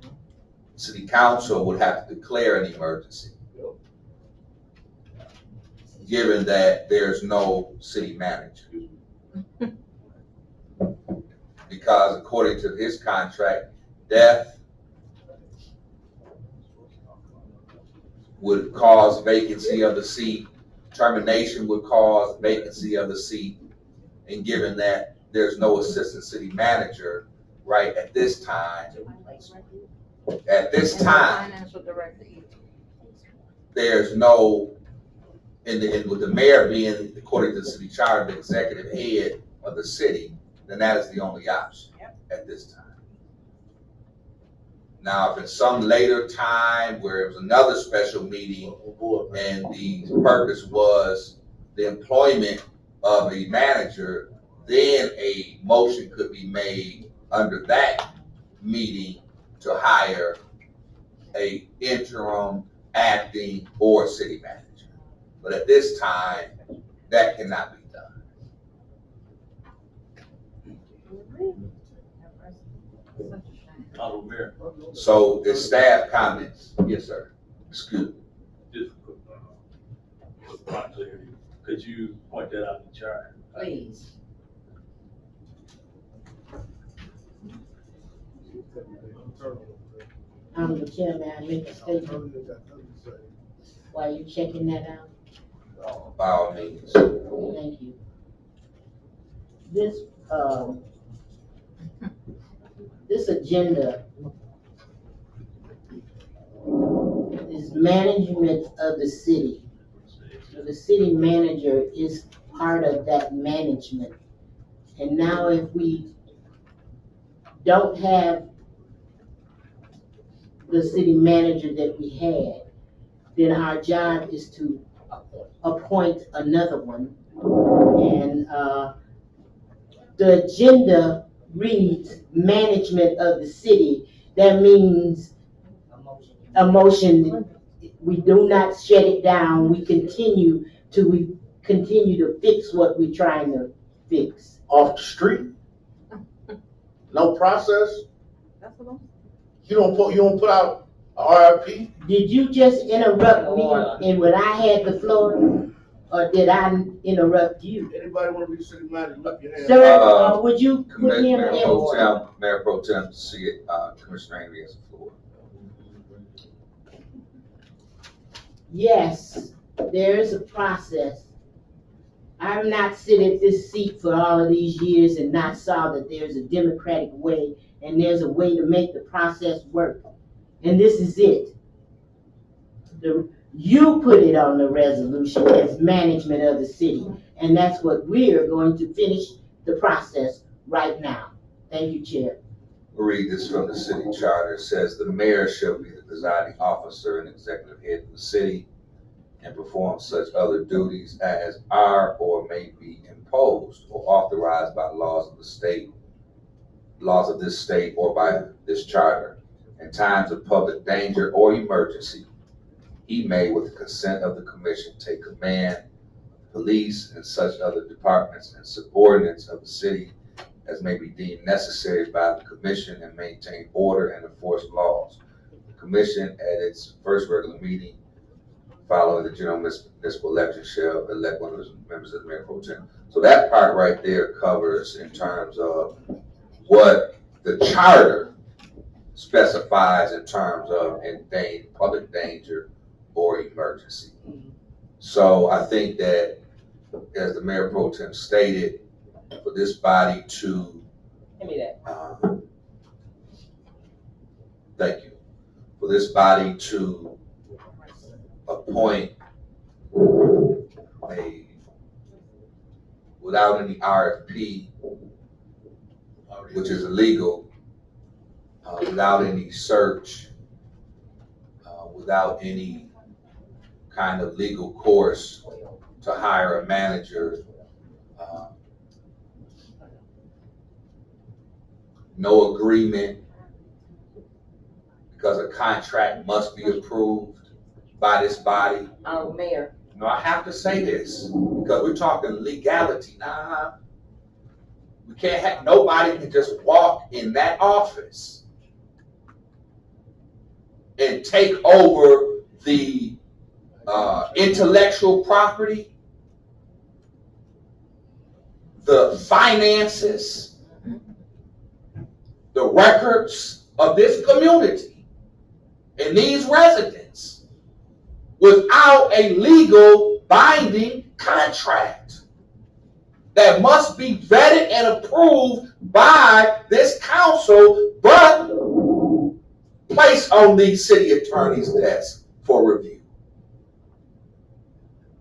city council would have to declare an emergency, given that there's no city manager. Because according to his contract, death would cause vacancy of the seat, termination would cause vacancy of the seat, and given that there's no assistant city manager right at this time, Financial director. there's no, and with the mayor being, according to the city charter, the executive head of the city, then that is the only option at this time. Now, if it's some later time where it was another special meeting and the purpose was the employment of a manager, then a motion could be made under that meeting to hire a interim, acting, or city manager. But at this time, that cannot be done. Honorable Mayor, So it's staff comments. Yes, sir. Excuse me. just for my clarity, could you point that out in the chart? Please. Honorable Chair, may I make a statement while you checking that out? By all means. Thank you. This, this agenda is management of the city. So the city manager is part of that management. And now if we don't have the city manager that we had, then our job is to appoint another one. And the agenda reads management of the city. That means a motion. We do not shut it down. We continue to fix what we're trying to fix. Off the street? No process? You don't put out a RFP? Did you just interrupt me and when I had the floor? Or did I interrupt you? Anybody want to be city manager, lift your hand. Sir, would you put him in order? Mayor Pro Tem, see it, Commissioner Amy has the floor. Yes, there is a process. I've not sit at this seat for all of these years and not saw that there's a democratic way and there's a way to make the process work. And this is it. You put it on the resolution as management of the city. And that's what we're going to finish the process right now. Thank you, Chair. We'll read this from the city charter. It says, the mayor shall be the presiding officer and executive head of the city and perform such other duties as are or may be imposed or authorized by laws of the state, laws of this state or by this charter. In times of public danger or emergency, he may, with the consent of the commission, take command, police, and such other departments and subordinates of the city as may be deemed necessary by the commission and maintain order and enforce laws. The commission at its first regular meeting following the general municipal election shall elect one of the members of the mayor pro tem. So that part right there covers in terms of what the charter specifies in terms of public danger or emergency. So I think that, as the mayor pro tem stated, for this body to, Give me that. thank you, for this body to appoint without any RFP, which is illegal, without any search, without any kind of legal course to hire a manager, no agreement, because a contract must be approved by this body. Mayor. No, I have to say this because we're talking legality. Nah, we can't have nobody can just walk in that office and take over the intellectual property, the finances, the records of this community and these residents without a legal binding contract that must be vetted and approved by this council, but placed on the city attorney's desk for review.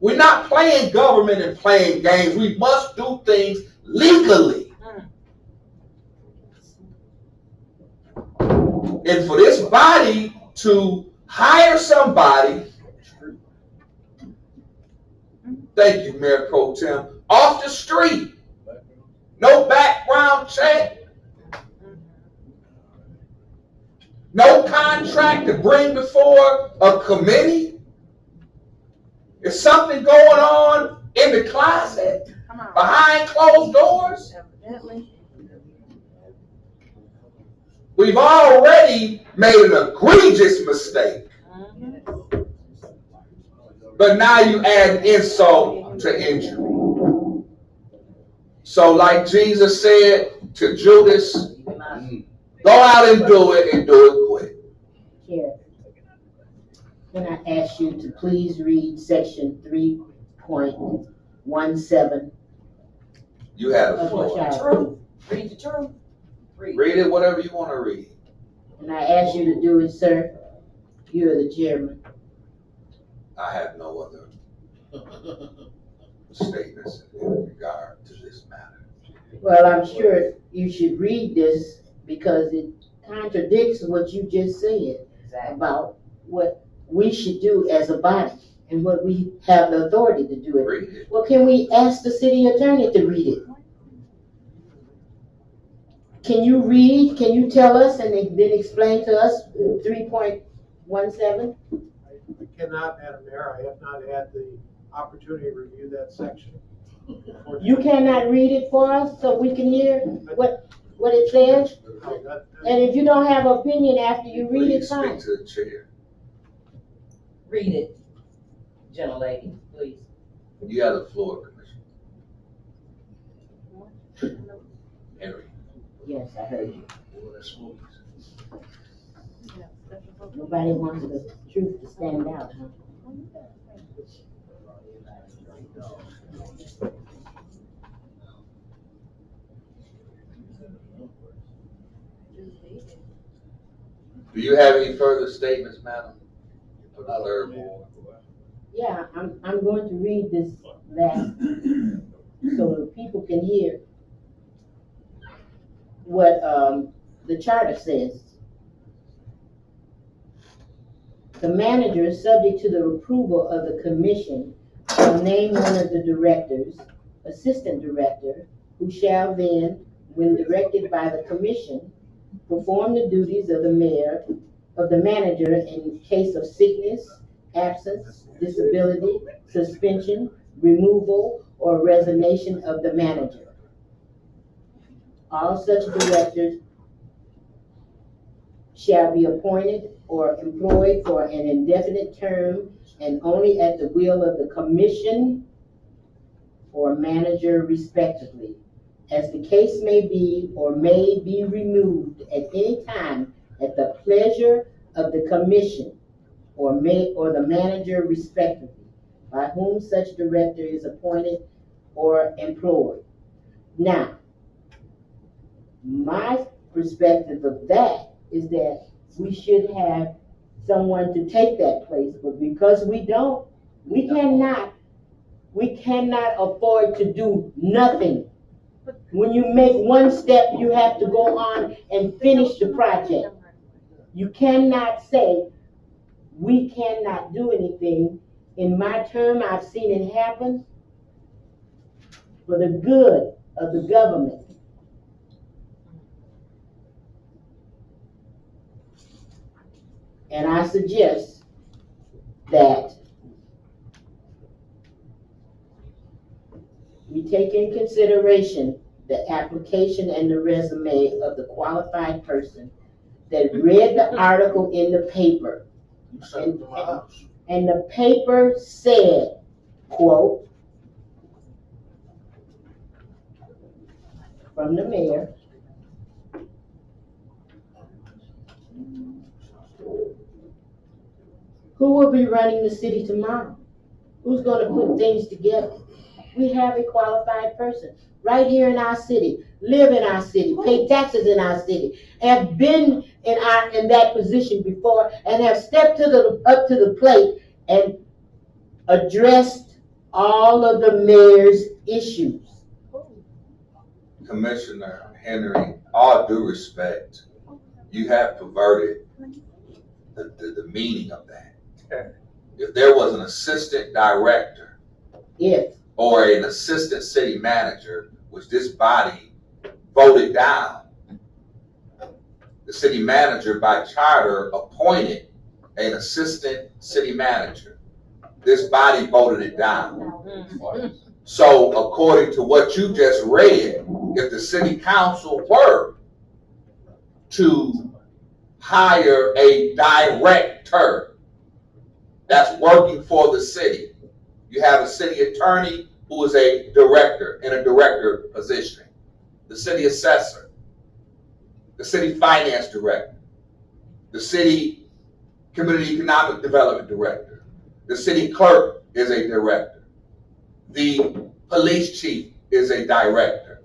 We're not playing government and playing games. We must do things legally. And for this body to hire somebody, thank you, Mayor Pro Tem, off the street, no background check, No contract to bring before a committee? Is something going on in the closet behind closed doors? Evidently. We've already made an egregious mistake. But now you add insult to injury. So like Jesus said to Judas, go out and do it quick. Chair, can I ask you to please read section 3.17? You have the of the floor. charter? Read the truth. Read it whatever you want to read. And I ask you to do it, sir. You are the chairman. I have no other statements in regard to this matter. Well, I'm sure you should read this because it contradicts what you just said about what we should do as a body and what we have the authority to do it. Read it. Well, can we ask the city attorney to read it? Can you read, can you tell us and then explain to us 3.17? I cannot, Madam Mayor, I have not had the opportunity to review that section. You cannot read it for us so we can hear what it says? And if you don't have an opinion after you read it, Please fine. speak to the chair. Read it, gentlelady, please. You have the floor, Commissioner. Henry. Yes, I heard you. Nobody wants the truth to stand out, huh? Do you have any further statements, madam? For the third ward. Yeah, I'm going to read this last so the people can hear what the charter says. The manager, subject to the approval of the commission, shall name one of the directors, assistant director, who shall then, when directed by the commission, perform the duties of the mayor, of the manager in case of sickness, absence, disability, suspension, removal, or resignation of the manager. All such directors shall be appointed or employed for an indefinite term and only at the will of the commission or manager respectively, as the case may be or may be removed at any time at the pleasure of the commission or the manager respectively, by whom such director is appointed or employed. Now, my perspective of that is that we should have someone to take that place, but because we don't, we cannot afford to do nothing. When you make one step, you have to go on and finish the project. You cannot say, we cannot do anything. In my term, I've seen it happen for the good of the government. And I suggest that we take in consideration the application and the resume of the qualified person that read the article in the paper. And the paper said, quote, from the mayor, who will be running the city tomorrow? Who's going to put things together? We have a qualified person right here in our city, live in our city, pay taxes in our city, have been in that position before, and have stepped up to the plate and addressed all of the mayor's issues. Commissioner Henry, all due respect, you have perverted the meaning of that. If there was an assistant director or an assistant city manager, which this body voted down, the city manager by charter appointed an assistant city manager. This body voted it down. So according to what you just read, if the city council were to hire a director that's working for the city, you have a city attorney who is a director in a director position, the city assessor, the city finance director, the city community economic development director, the city clerk is a director, the police chief is a director.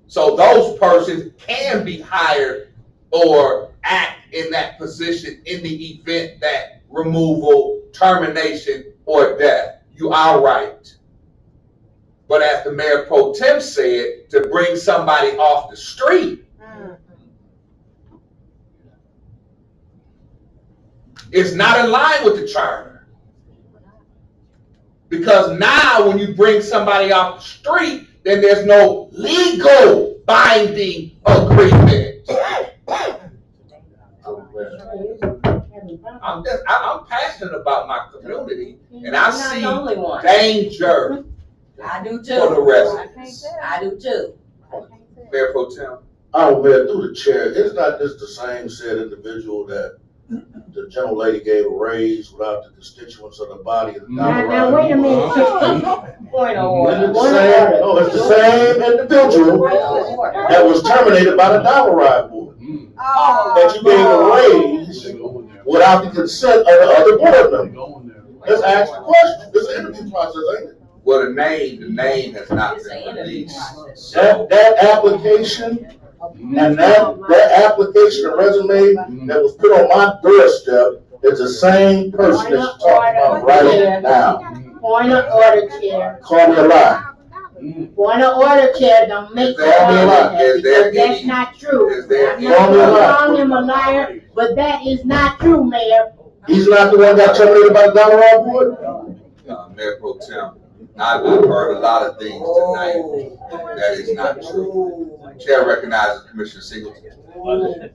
So those persons can be hired or act in that position in the event that removal, termination, or death. You are right. But as the mayor pro tem said, to bring somebody off the street is not in line with the charter. Because now when you bring somebody off the street, then there's no legal binding agreement. I'm passionate about my community, and I see danger I do too. for the residents. I do too. Mayor Pro Tem. Oh, Mayor, through the chair, is not this the same said individual that the gentle lady gave a raise without the constituents of the body? Now, wait a minute. Point of order. It's the same individual that was terminated by the Dollar Ride Board. That you gave a raise without the consent of the other board members. Let's ask the question. This is an interview process, ain't it? Well, the name has not been released. That application and that application and resume that was put on my doorstep is the same person that you're talking about right now. Point of order, Chair. Call me a lie. Point of order, Chair, don't make Is there any lie? that because that's not true. Is there I'm any not calling him a liar, but that is not true, Mayor. He's not the one that got terminated by the Dollar Ride Board? Mayor Pro Tem, I've heard a lot of things tonight that is not true. Chair recognizes Commissioner Singleton.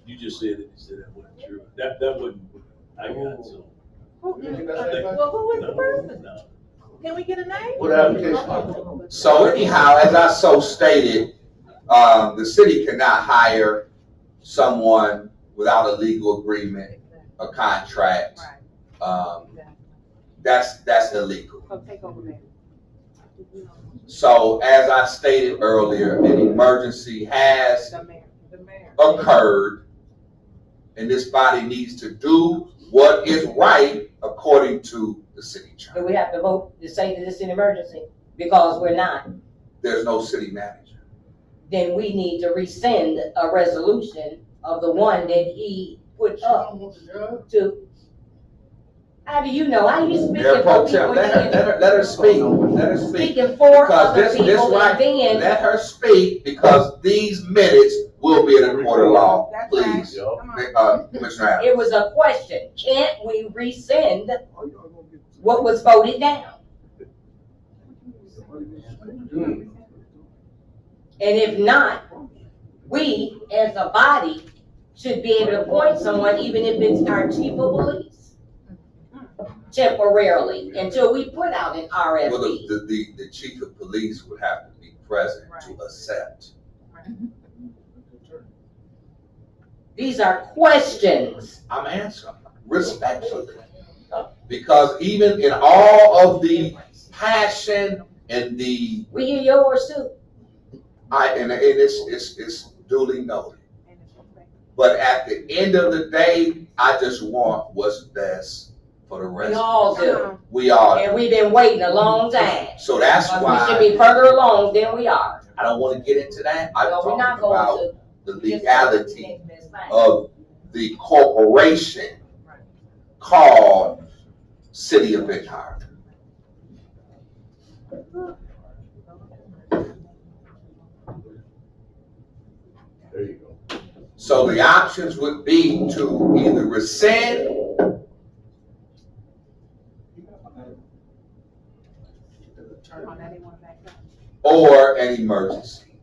You just said it, you said that wasn't true. That wasn't, I got so. Well, who was the person? Can we get a name? What application? So anyhow, as I so stated, the city cannot hire someone without a legal agreement, a contract. That's illegal. So as I stated earlier, an emergency has occurred, and this body needs to do what is right according to the city charter. Do we have to vote to say that it's an emergency? Because we're not. There's no city manager. Then we need to rescind a resolution of the one that he put up to. How do you know? How you speaking Mayor for Pro Tem, people? let her speak. Let her speak. Speaking for Because other this people right, and then. let her speak because these minutes will be in a court of law. Please, Commissioner Adams. It was a question. Can't we rescind what was voted down? And if not, we as a body should be able to appoint someone, even if it's our chief of police, temporarily, until we put out an RFP. Well, the chief of police would have to be present to accept. These are questions. I'm answering respectfully. Because even in all of the passion and the, We hear yours too. and it's duly noted. But at the end of the day, I just want what's best for the We residents. all do. We all And do. we've been waiting a long time. So that's But we why should be further along than we are. I don't want to get into that. I'm No, we're talking not going about to. the legality of the corporation called City of Benton Harbor. There you go. So the options would be to either rescind or an emergency.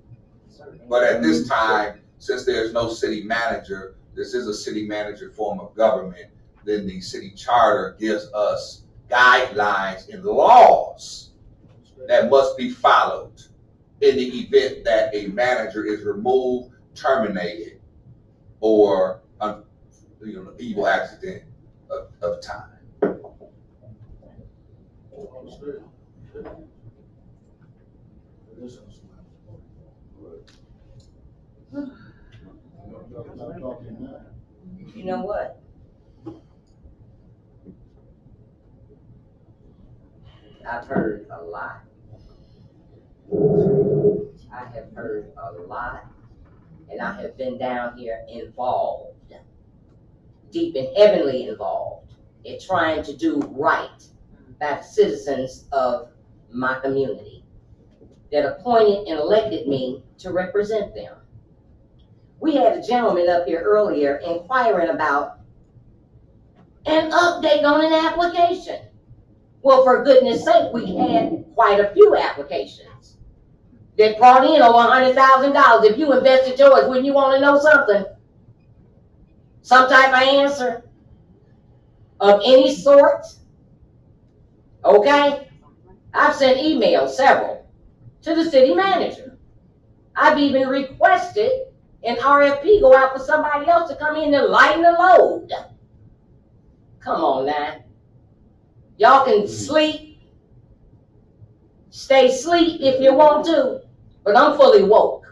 But at this time, since there's no city manager, this is a city manager form of government, then the city charter gives us guidelines and laws that must be followed in the event that a manager is removed, terminated, or evil accident of time. You know what? I've heard a lot. I have heard a lot, and I have been down here involved, deep and heavily involved, in trying to do right by the citizens of my community that appointed and elected me to represent them. We had a gentleman up here earlier inquiring about an update on an application. Well, for goodness sake, we had quite a few applications that brought in over $100,000. If you invested yours, wouldn't you want to know something? Some type of answer of any sort? Okay? I've sent emails, several, to the city manager. I've even requested an RFP go out for somebody else to come in and lighten the load. Come on now. Y'all can sleep, stay asleep if you want to, but I'm fully woke.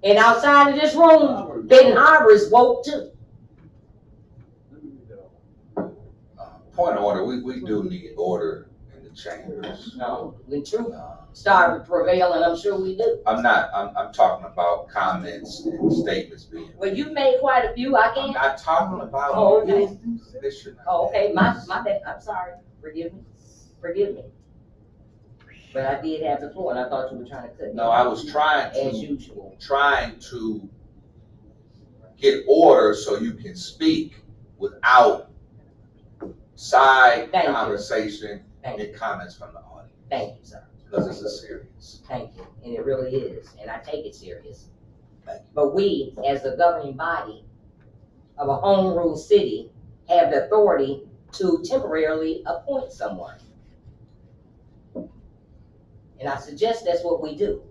And outside of this room, Benton Harbor is woke too. Point of order, we do need order in the chambers. No, when truth start prevailing, I'm sure we do. I'm talking about comments and statements being. Well, you've made quite a few. I I'm can't. not talking about. Oh, okay. Commissioner. Oh, okay. My bad. I'm sorry. Forgive me. Forgive me. But I did have the floor, and I thought you were trying to cut me. No, I was trying as to, usual. trying to get order so you can speak without side Thank you. conversation Thank and you. comments from the audience. Thank you, sir. Because this is serious. Thank you. And it really is, and I take it serious. Thank you. But we, as the governing body of a home rule city, have the authority to temporarily appoint someone. And I suggest that's what we do.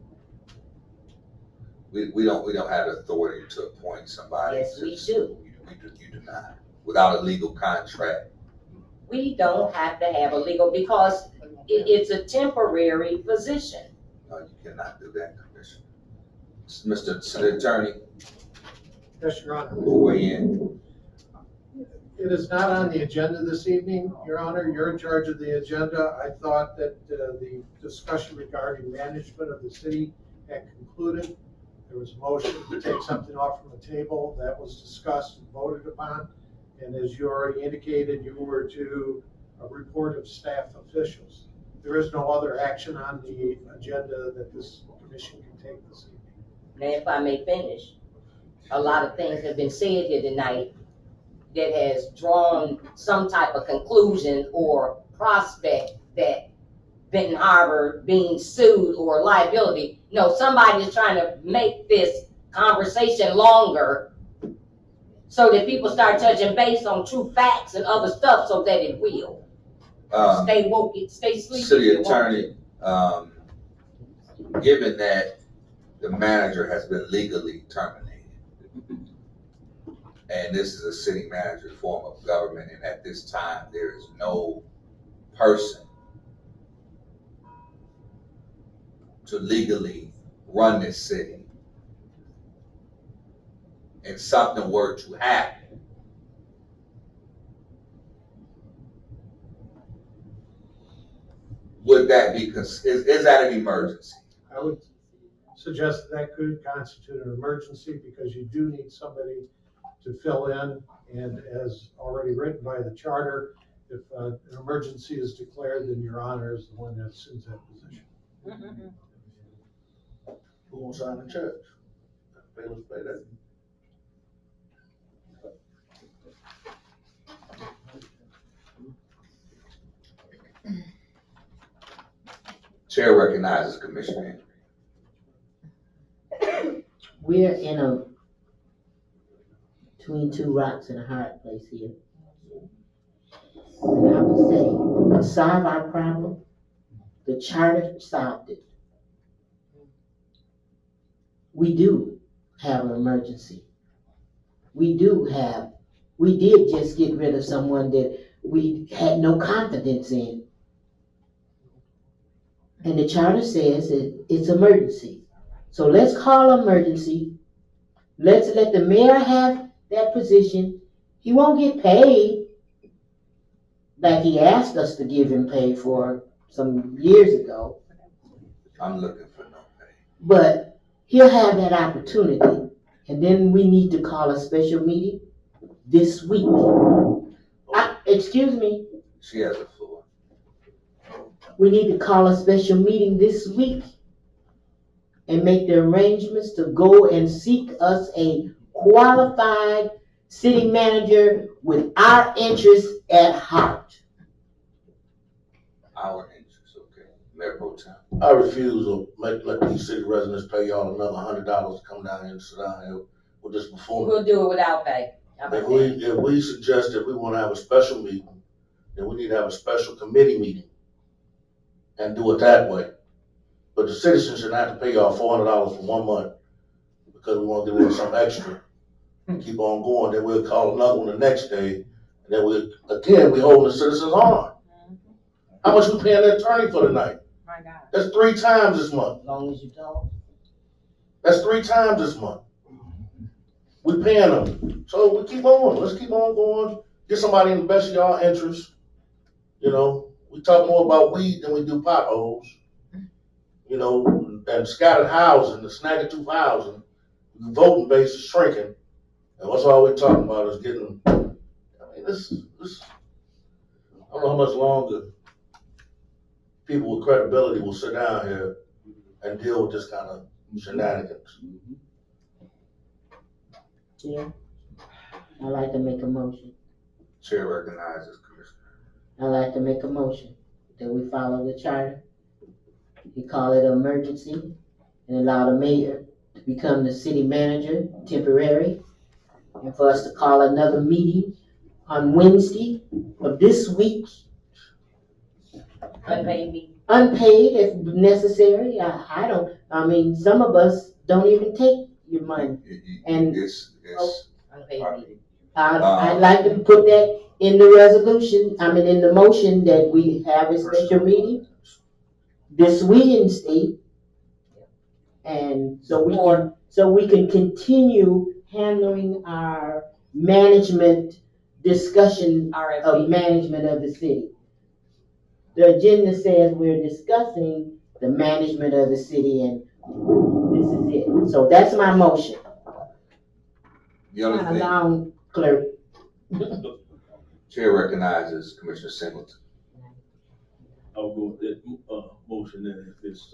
We don't have the authority to appoint somebody. Yes, we do. You do not. Without a legal contract. We don't have to have a legal, because it's a temporary position. No, you cannot do that, Commissioner. Mr. City Attorney, Yes, Your Honor. weigh in. It is not on the agenda this evening, Your Honor. You're in charge of the agenda. I thought that the discussion regarding management of the city had concluded. There was a motion to take something off from the table that was discussed and voted upon. And as you already indicated, you were to report of staff officials. There is no other action on the agenda that this commission can take this evening. Now, if I may finish, a lot of things have been said here tonight that has drawn some type of conclusion or prospect that Benton Harbor being sued or liability. No, somebody is trying to make this conversation longer so that people start touching base on true facts and other stuff so that it will. Stay woke, stay sleepy. City Attorney, given that the manager has been legally terminated, and this is a city manager form of government, and at this time there is no person to legally run this city, and something were to happen, would that be, is that an emergency? I would suggest that could constitute an emergency because you do need somebody to fill in. And as already written by the charter, if an emergency is declared, then your honor is the one that assumes that position. Who wants to sign the check? Pay that. Chair recognizes Commissioner Henry. we're between two rocks and a hard place here. And I would say, to solve our problem, the charter solved it. We do have an emergency. We did just get rid of someone that we had no confidence in. And the charter says that it's emergency. So let's call emergency. Let's let the mayor have that position. He won't get paid like he asked us to give him pay for some years ago. I'm looking for no pay. But he'll have that opportunity. And then we need to call a special meeting this week. Excuse me. She has the floor. We need to call a special meeting this week and make the arrangements to go and seek us a qualified city manager with our interests at heart. Our interest, okay. Mayor Pro Tem. I refuse to let these city residents pay y'all another $100 to come down here and sit down here with this buffoon. We'll do it without pay. How about that? If we suggest that we want to have a special meeting, then we need to have a special committee meeting and do it that way. But the citizens should not have to pay y'all $400 for 1 month because we want to give them some extra. Keep on going, then we'll call another one the next day, and then we holding the citizens on. How much we paying the attorney for tonight? My God. That's 3 times this month. As long as you don't. That's 3 times this month. We paying them. So we keep on. Let's keep on going. Get somebody in the best of y'all interest. You know, we talk more about weed than we do potholes. You know, and scattered housing, the snagging housing, the voting base is shrinking. And what's all we're talking about is getting, I mean, this, I don't know how much longer people with credibility will sit down here and deal with this kind of shenanigans. Yeah. I'd like to make a motion. Chair recognizes Commissioner. I'd like to make a motion that we follow the charter. We call it an emergency and allow the mayor to become the city manager temporary, and for us to call another meeting on Wednesday of this week. Unpaid meeting. Unpaid if necessary. I mean, some of us don't even take your money. And It's Unpaid meeting. I'd like to put that in the resolution, in the motion that we have a special meeting this Wednesday. And so we can continue handling our management discussion of management of the city. The agenda says we're discussing the management of the city, and this is it. So that's my motion. The only thing, Allow clerk. Chair recognizes Commissioner Singleton. I'll go with that, motion, and if it's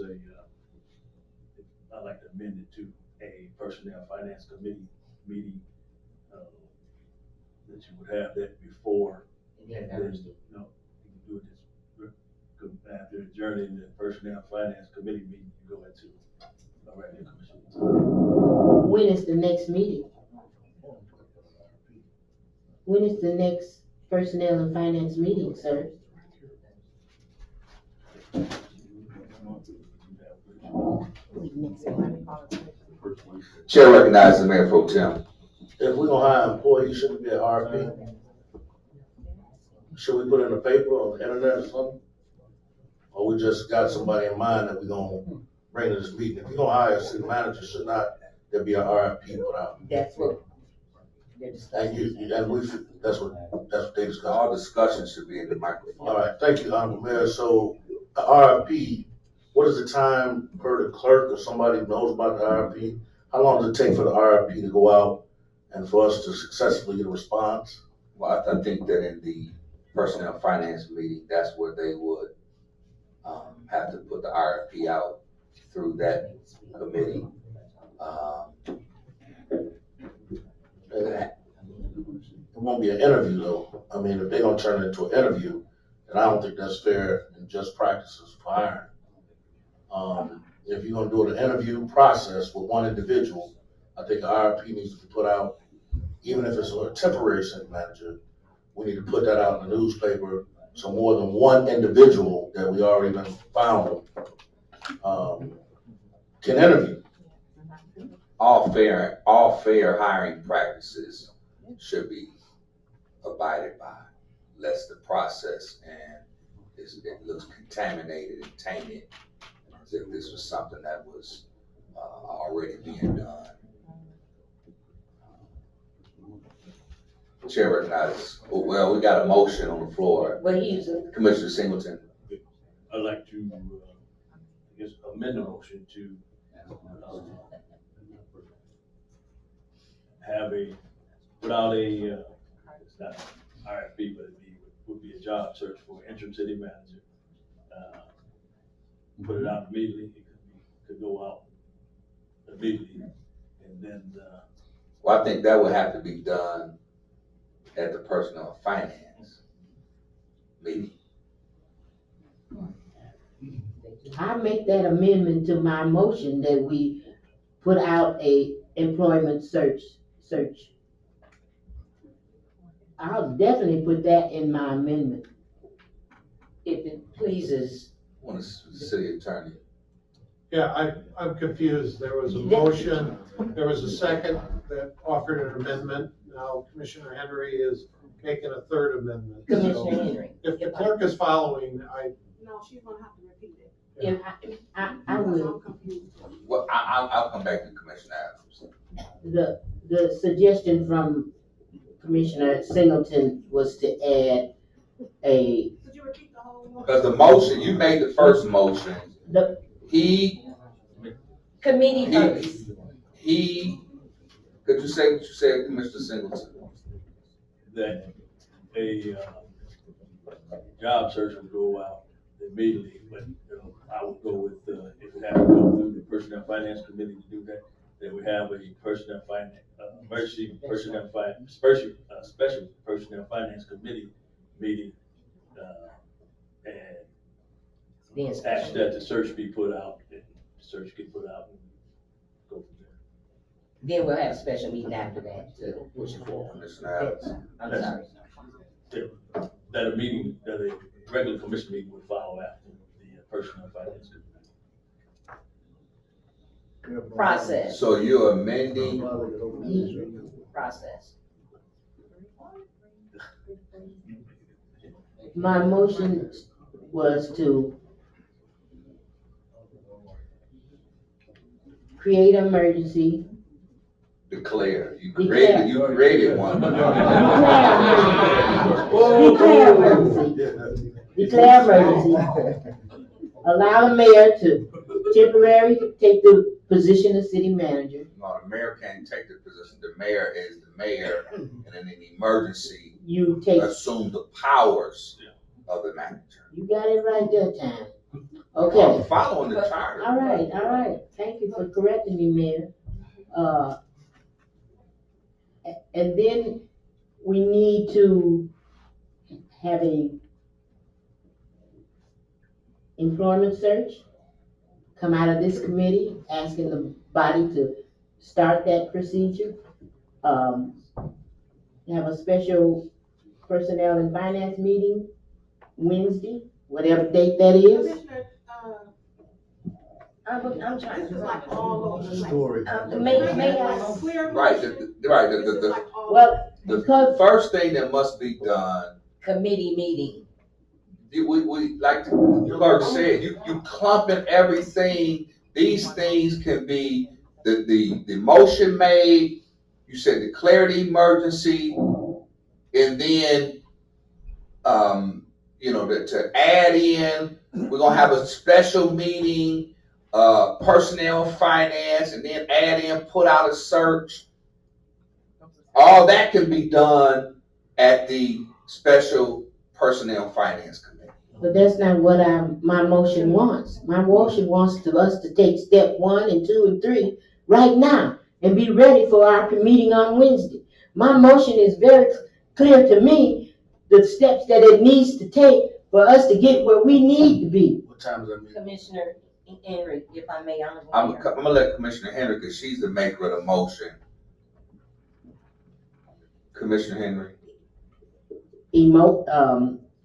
I'd like to amend it to a personnel finance committee meeting, that you would have that before. Yeah, And then, you can do it after adjourning the personnel finance committee meeting, you go into a regular commission. When is the next meeting? When is the next personnel and finance meeting, sir? Chair recognizes Mayor Pro Tem. If we're gonna hire employees, shouldn't it be an RFP? Should we put it in the paper or the internet or something? Or we just got somebody in mind that we're gonna bring to this meeting? If you're gonna hire a city manager, should not there be an RFP put out? That's what they're And discussing. that's what they discussed. All discussions should be in the microphone. All right, thank you, Honorable Mayor. So the RFP, what is the time per the clerk or somebody who knows about the RFP? How long does it take for the RFP to go out and for us to successfully get a response? Well, I think that in the personnel finance meeting, that's where they would have to put the RFP out through that committee. It won't be an interview though. I mean, if they're gonna turn it into an interview, then I don't think that's fair and just practices for hiring. If you're gonna do an interview process with one individual, I think the RFP needs to be put out, even if it's a temporary city manager. We need to put that out in the newspaper, so more than one individual that we already done found, can interview. All fair hiring practices should be abided by, lest the process and it looks contaminated and tainted, as if this was something that was already being done. Chair recognizes, well, we got a motion on the floor. Well, he's a Commissioner Singleton. I'd like to, I guess, amend the motion to, have without a, not RFP, but would be a job search for interim city manager. Put it out immediately, could go out immediately, and then, Well, I think that would have to be done at the personnel finance meeting. I make that amendment to my motion that we put out a employment search. I'll definitely put that in my amendment. if it pleases. When the city attorney. Yeah, I'm confused. There was a motion, there was a second that offered an amendment. Now Commissioner Henry is making a third amendment. So Commissioner Henry. if the clerk is following, No, she's gonna have to repeat it. If I will. I'm confused. Well, I'll come back to Commissioner Adams. The suggestion from Commissioner Singleton was to add a, Could you repeat the whole motion? Because the motion, you made the first motion, the, Committee first. Could you say what you said, Commissioner Singleton? that a job search would go out immediately, but I would go with, if we have to go through the personnel finance committee to do that, then we have a personnel finance, special personnel finance committee meeting, and ask that the search be put out, and the search get put out and go from there. Then we'll have a special meeting after that to push it forward. Commissioner Adams. I'm sorry. That a regular commission meeting would follow after the personnel finance committee. Process. So you're amending, Process. my motion was to create an emergency. declare, you created one. Declare emergency. Declare emergency. Allow the mayor to temporarily take the position of city manager. No, the mayor can't take the position. The mayor is the mayor, and in an emergency, You take, assume the powers of the manager. you got it right that time. I'm Okay, following the charter. all right. Thank you for correcting me, Mayor. And then we need to have a employment search come out of this committee, asking the body to start that procedure. Have a special personnel and finance meeting Wednesday, whatever date that is. Commissioner, I'm trying this to. is like all over the Story. May I? Clear Right, motion. right, This is like all- Well, the because first thing that must be done, Committee meeting. we like the clerk said, you clumping everything. These things can be the motion made, you said declare the emergency, and then to add in, we're gonna have a special meeting, personnel finance, and then add in, put out a search. All that can be done at the special personnel finance committee. But that's not what my motion wants. My motion wants us to take step 1 and 2 and 3 right now and be ready for our meeting on Wednesday. My motion is very clear to me, the steps that it needs to take for us to get where we need to be. What time is that meeting? Commissioner Henry, if I may, I'm gonna let Commissioner Henry, cause she's the maker of the motion. Commissioner Henry,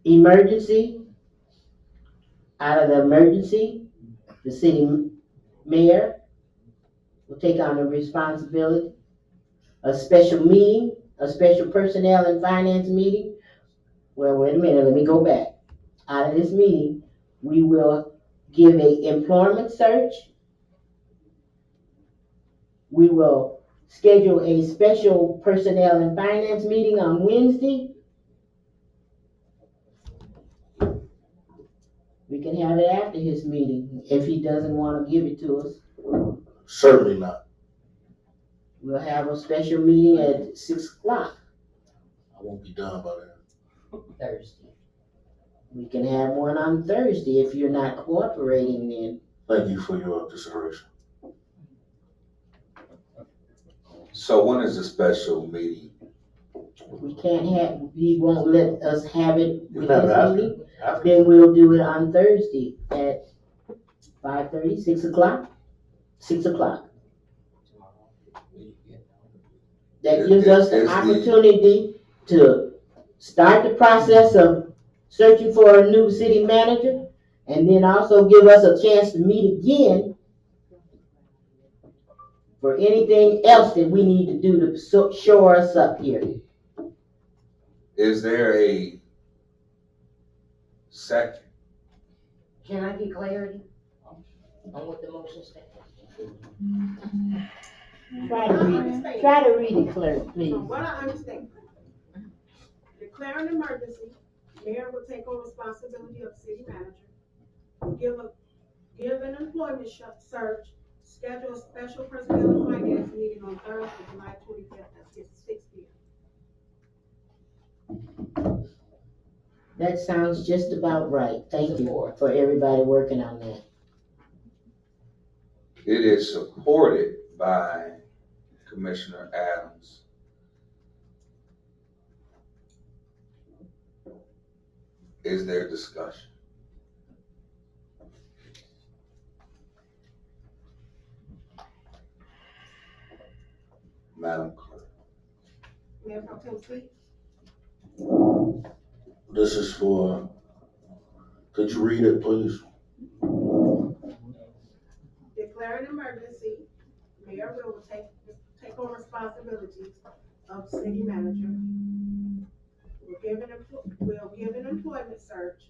Emergency, out of the emergency, the city mayor will take on the responsibility. A special meeting, a special personnel and finance meeting. Well, wait a minute, let me go back. Out of this meeting, we will give a employment search. We will schedule a special personnel and finance meeting on Wednesday. We can have it after his meeting if he doesn't want to give it to us. Certainly not. We'll have a special meeting at 6 o'clock I won't be done by then. Thursday. We can have one on Thursday if you're not cooperating then. Thank you for your consideration. so when is the special meeting? We can't have, he won't let us have it You with can have his it after. meeting. Then we'll do it on Thursday at 5:30, 6 o'clock? 6 o'clock. That gives us the opportunity to start the process of searching for a new city manager, and then also give us a chance to meet again for anything else that we need to do to shore us up here. Is there a second? Can I get clarity on what the motion states? Try to read it, clerk, please. From what I understand, declare an emergency, mayor will take on responsibility of city manager, will give an employment search, schedule a special personnel and finance meeting on Thursday, July 25th at 6 p.m. That sounds just about right. Thank you for everybody working on that. It is supported by Commissioner Adams. Is there discussion? Madam Clerk. Mayor Pro Tem Speak. This is for, could you read it, please? Declare an emergency, mayor will take on responsibilities of city manager. Will give an employment search,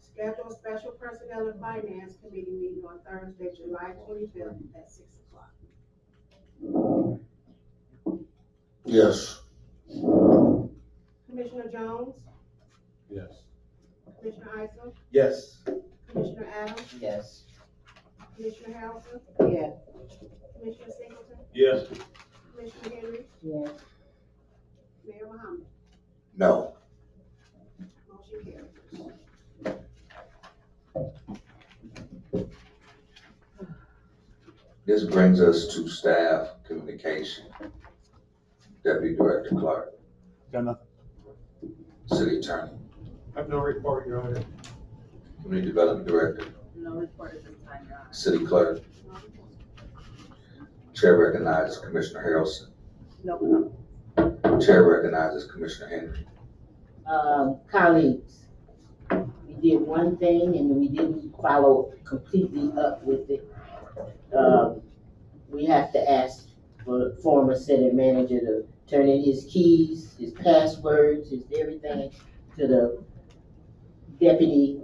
schedule a special personnel and finance committee meeting on Thursday, July 25th at 6 o'clock. Yes. Commissioner Jones, Yes. Commissioner Isaac, Yes. Commissioner Adams, Yes. Commissioner Harrelson, Yeah. Commissioner Singleton, Yes. Commissioner Henry, Yes. Mayor Muhammad. No. Motion carries. This brings us to staff communication. Deputy Director Clark, Got nothing. City Attorney, I have no report, Your Honor. Community Development Director, No report at this time, Your Honor. City Clerk. Chair recognizes Commissioner Harrelson. No. Chair recognizes Commissioner Henry. Colleagues, we did one thing and we didn't follow completely up with it. We have to ask for the former city manager to turn in his keys, his passwords, his everything to the deputy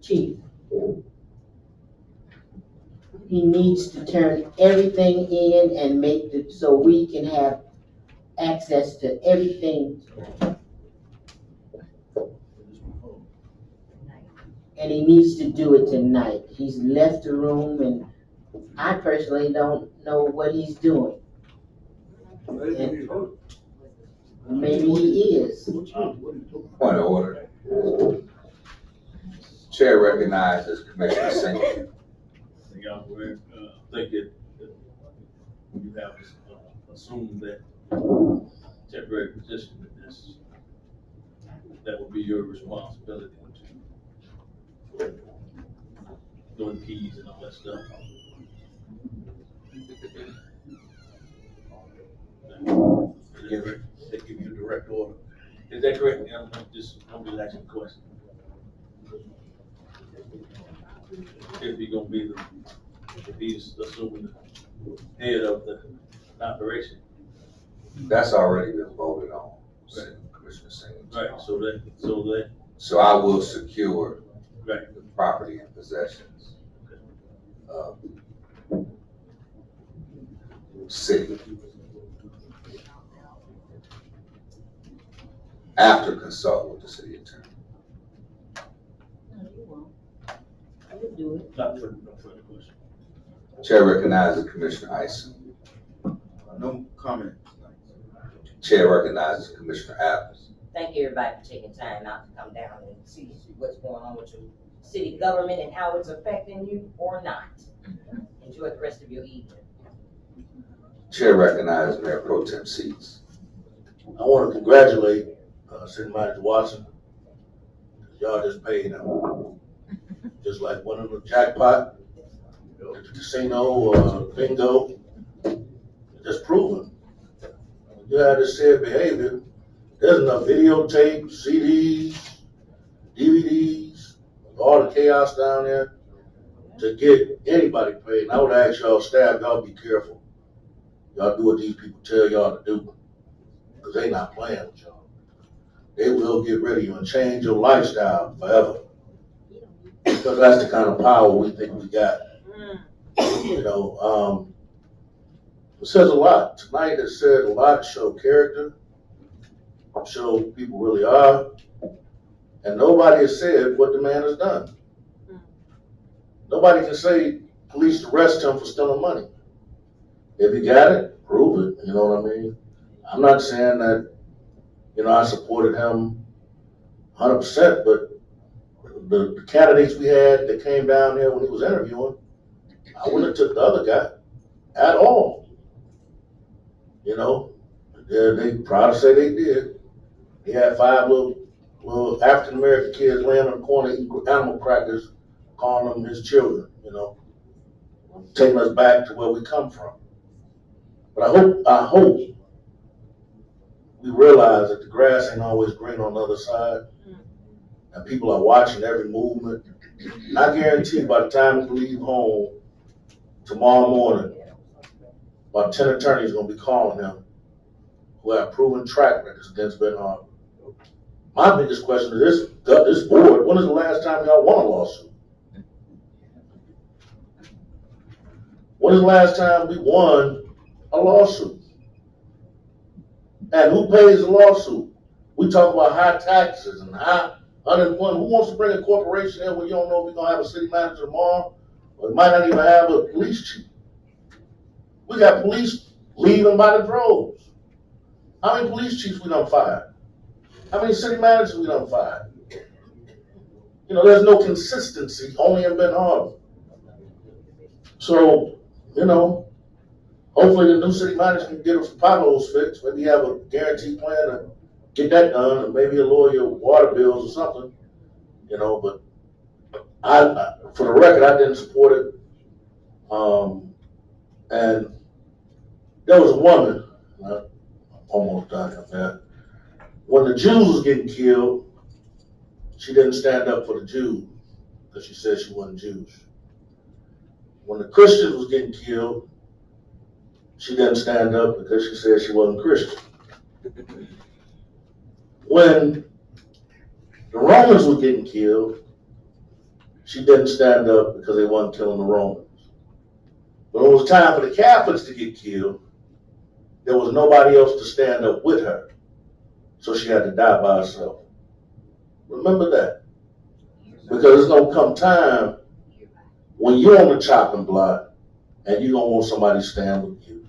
chief. He needs to turn everything in and make it so we can have access to everything. And he needs to do it tonight. He's left the room and I personally don't know what he's doing. And maybe he is. Point of order. Chair recognizes Commissioner Singleton. Y'all think that you have assumed that temporary position with this that would be your responsibility to doing keys and all that stuff. They give you direct order. Is that correct? Yeah, I'm just asking a question. If he's gonna be if he's assuming the head of the operation. That's already been voted on, Right. Commissioner Singleton. Right, So I will secure right. the property and possessions of city after consult with the city attorney. No, you won't. I would do it. No further question. Chair recognizes Commissioner Isom. No comment. Chair recognizes Commissioner Adams. Thank you, everybody, for taking time out to come down and see what's going on with your city government and how it's affecting you or not. Enjoy the rest of your evening. Chair recognizes Mayor Pro Tem Seats. I want to congratulate City Manager Watson. Y'all just paid him. Just like winning the jackpot, at the casino or bingo. Just proven. You had this said behavior. There's enough videotape, CDs, DVDs, all the chaos down there to get anybody paid. And I would ask y'all staff, y'all be careful. Y'all do what these people tell y'all to do. Because they not playing with y'all. They will get rid of you and change your lifestyle forever. Because that's the kind of power we think we got. You know, it says a lot. Tonight it said a lot to show character, show who people really are. And nobody has said what the man has done. Nobody can say police arrest him for stealing money. If he got it, prove it. You know what I mean? I'm not saying that, you know, I supported him 100%, but the candidates we had that came down here when he was interviewing, I wouldn't have took the other guy at all. You know, they proud to say they did. He had 5 little African-American kids laying on the corner eating animal crackers, calling them his children, you know, taking us back to where we come from. But I hope we realize that the grass ain't always green on the other side, and people are watching every movement. And I guarantee by the time we leave home tomorrow morning, about 10 attorneys are going to be calling him who have proven track records against Ben Harbor. My biggest question is this board, when is the last time y'all won a lawsuit? When is the last time we won a lawsuit? And who pays the lawsuit? We talk about high taxes and high unemployment. Who wants to bring a corporation in when you don't know if we're going to have a city manager tomorrow? Or we might not even have a police chief. We got police leaving by the droves. How many police chiefs we done fired? How many city managers we done fired? You know, there's no consistency, only in Ben Harbor. So, you know, hopefully the new city manager can get us some potholes fixed. Maybe have a guaranteed plan to get that done, and maybe lower your water bills or something. You know, but I for the record, I didn't support it. And there was a woman, almost done with that. When the Jews was getting killed, she didn't stand up for the Jews because she said she wasn't Jewish. When the Christians was getting killed, she didn't stand up because she said she wasn't Christian. When the Romans were getting killed, she didn't stand up because they wasn't killing the Romans. When it was time for the Catholics to get killed, there was nobody else to stand up with her. So she had to die by herself. Remember that. Because there's gonna come time when you're on the chopping block and you don't want somebody to stand with you.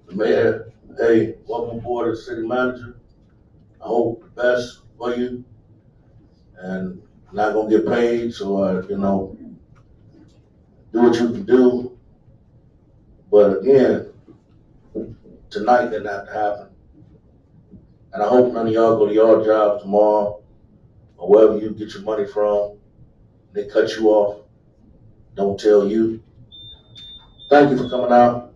The mayor, hey, welcome aboard as city manager. I hope the best for you. And not gonna get paid, so you know, do what you can do. But again, tonight did not happen. And I hope none of y'all go to your jobs tomorrow or wherever you get your money from, they cut you off, don't tell you. Thank you for coming out.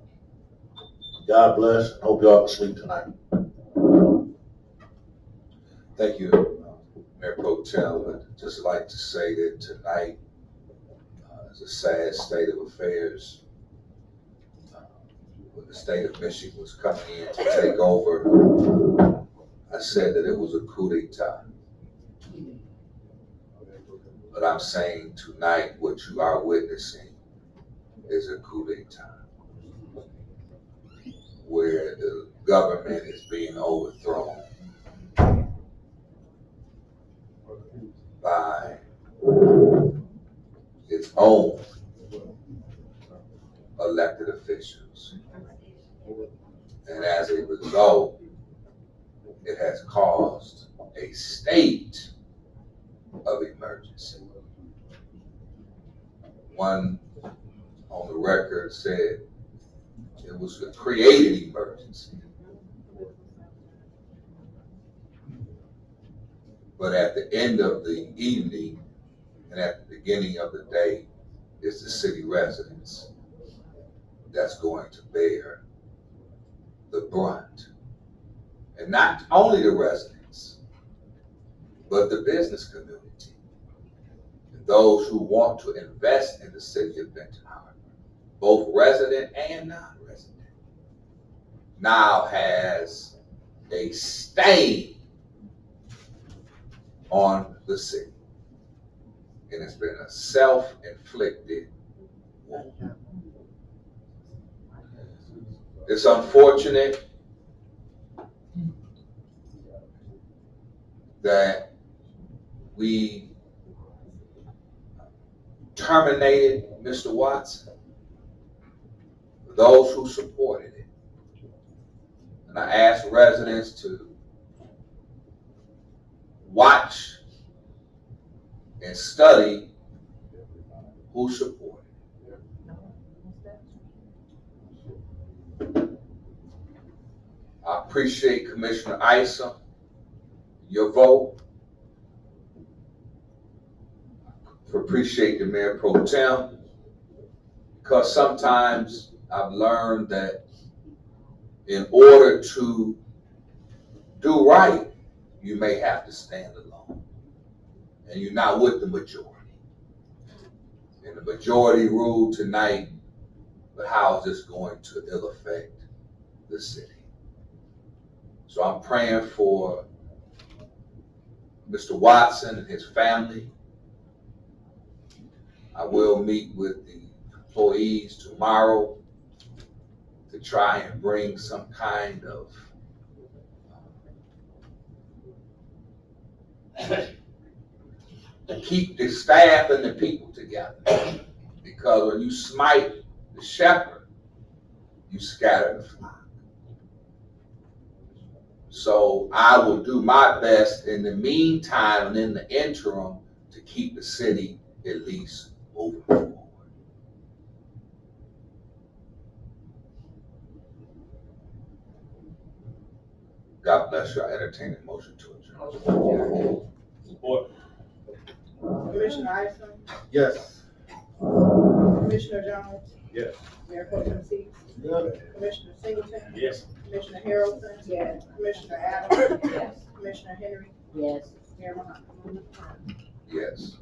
God bless. I hope y'all can sleep tonight. Thank you, Mayor Pro Tem. I'd just like to say that tonight is a sad state of affairs. When the state of Michigan was coming in to take over, I said that it was a coup d'etat. But I'm saying tonight what you are witnessing is a coup d'etat, where the government is being overthrown by its own elected officials. And as a result, it has caused a state of emergency. One on the record said it was a created emergency. But at the end of the evening and at the beginning of the day, it's the city residents that's going to bear the brunt. And not only the residents, but the business community. And those who want to invest in the city of Benton Harbor, both resident and non-resident, now has a stain on the city. And it's been a self-inflicted wound. It's unfortunate that we terminated Mr. Watson, for those who supported it. And I asked residents to watch and study who supported it. I appreciate Commissioner Isom, your vote. I appreciate the Mayor Pro Tem, because sometimes I've learned that in order to do right, you may have to stand alone. And you're not with the majority. And the majority ruled tonight, but how is this going to ill affect the city? So I'm praying for Mr. Watson and his family. I will meet with the employees tomorrow to try and bring some kind of to keep the staff and the people together. Because when you smite the shepherd, you scatter the flock. So I will do my best in the meantime and in the interim to keep the city at least moving forward. God bless you. I entertain a motion to adjourn. Support. Commissioner Isom, Yes. Commissioner Jones, Yes. Mayor Pro Tem Seats, Commissioner Singleton, Yes. Commissioner Harrelson, yes. Commissioner Adams, Yes. Commissioner Henry, Yes. Mayor Muhammad. Yes.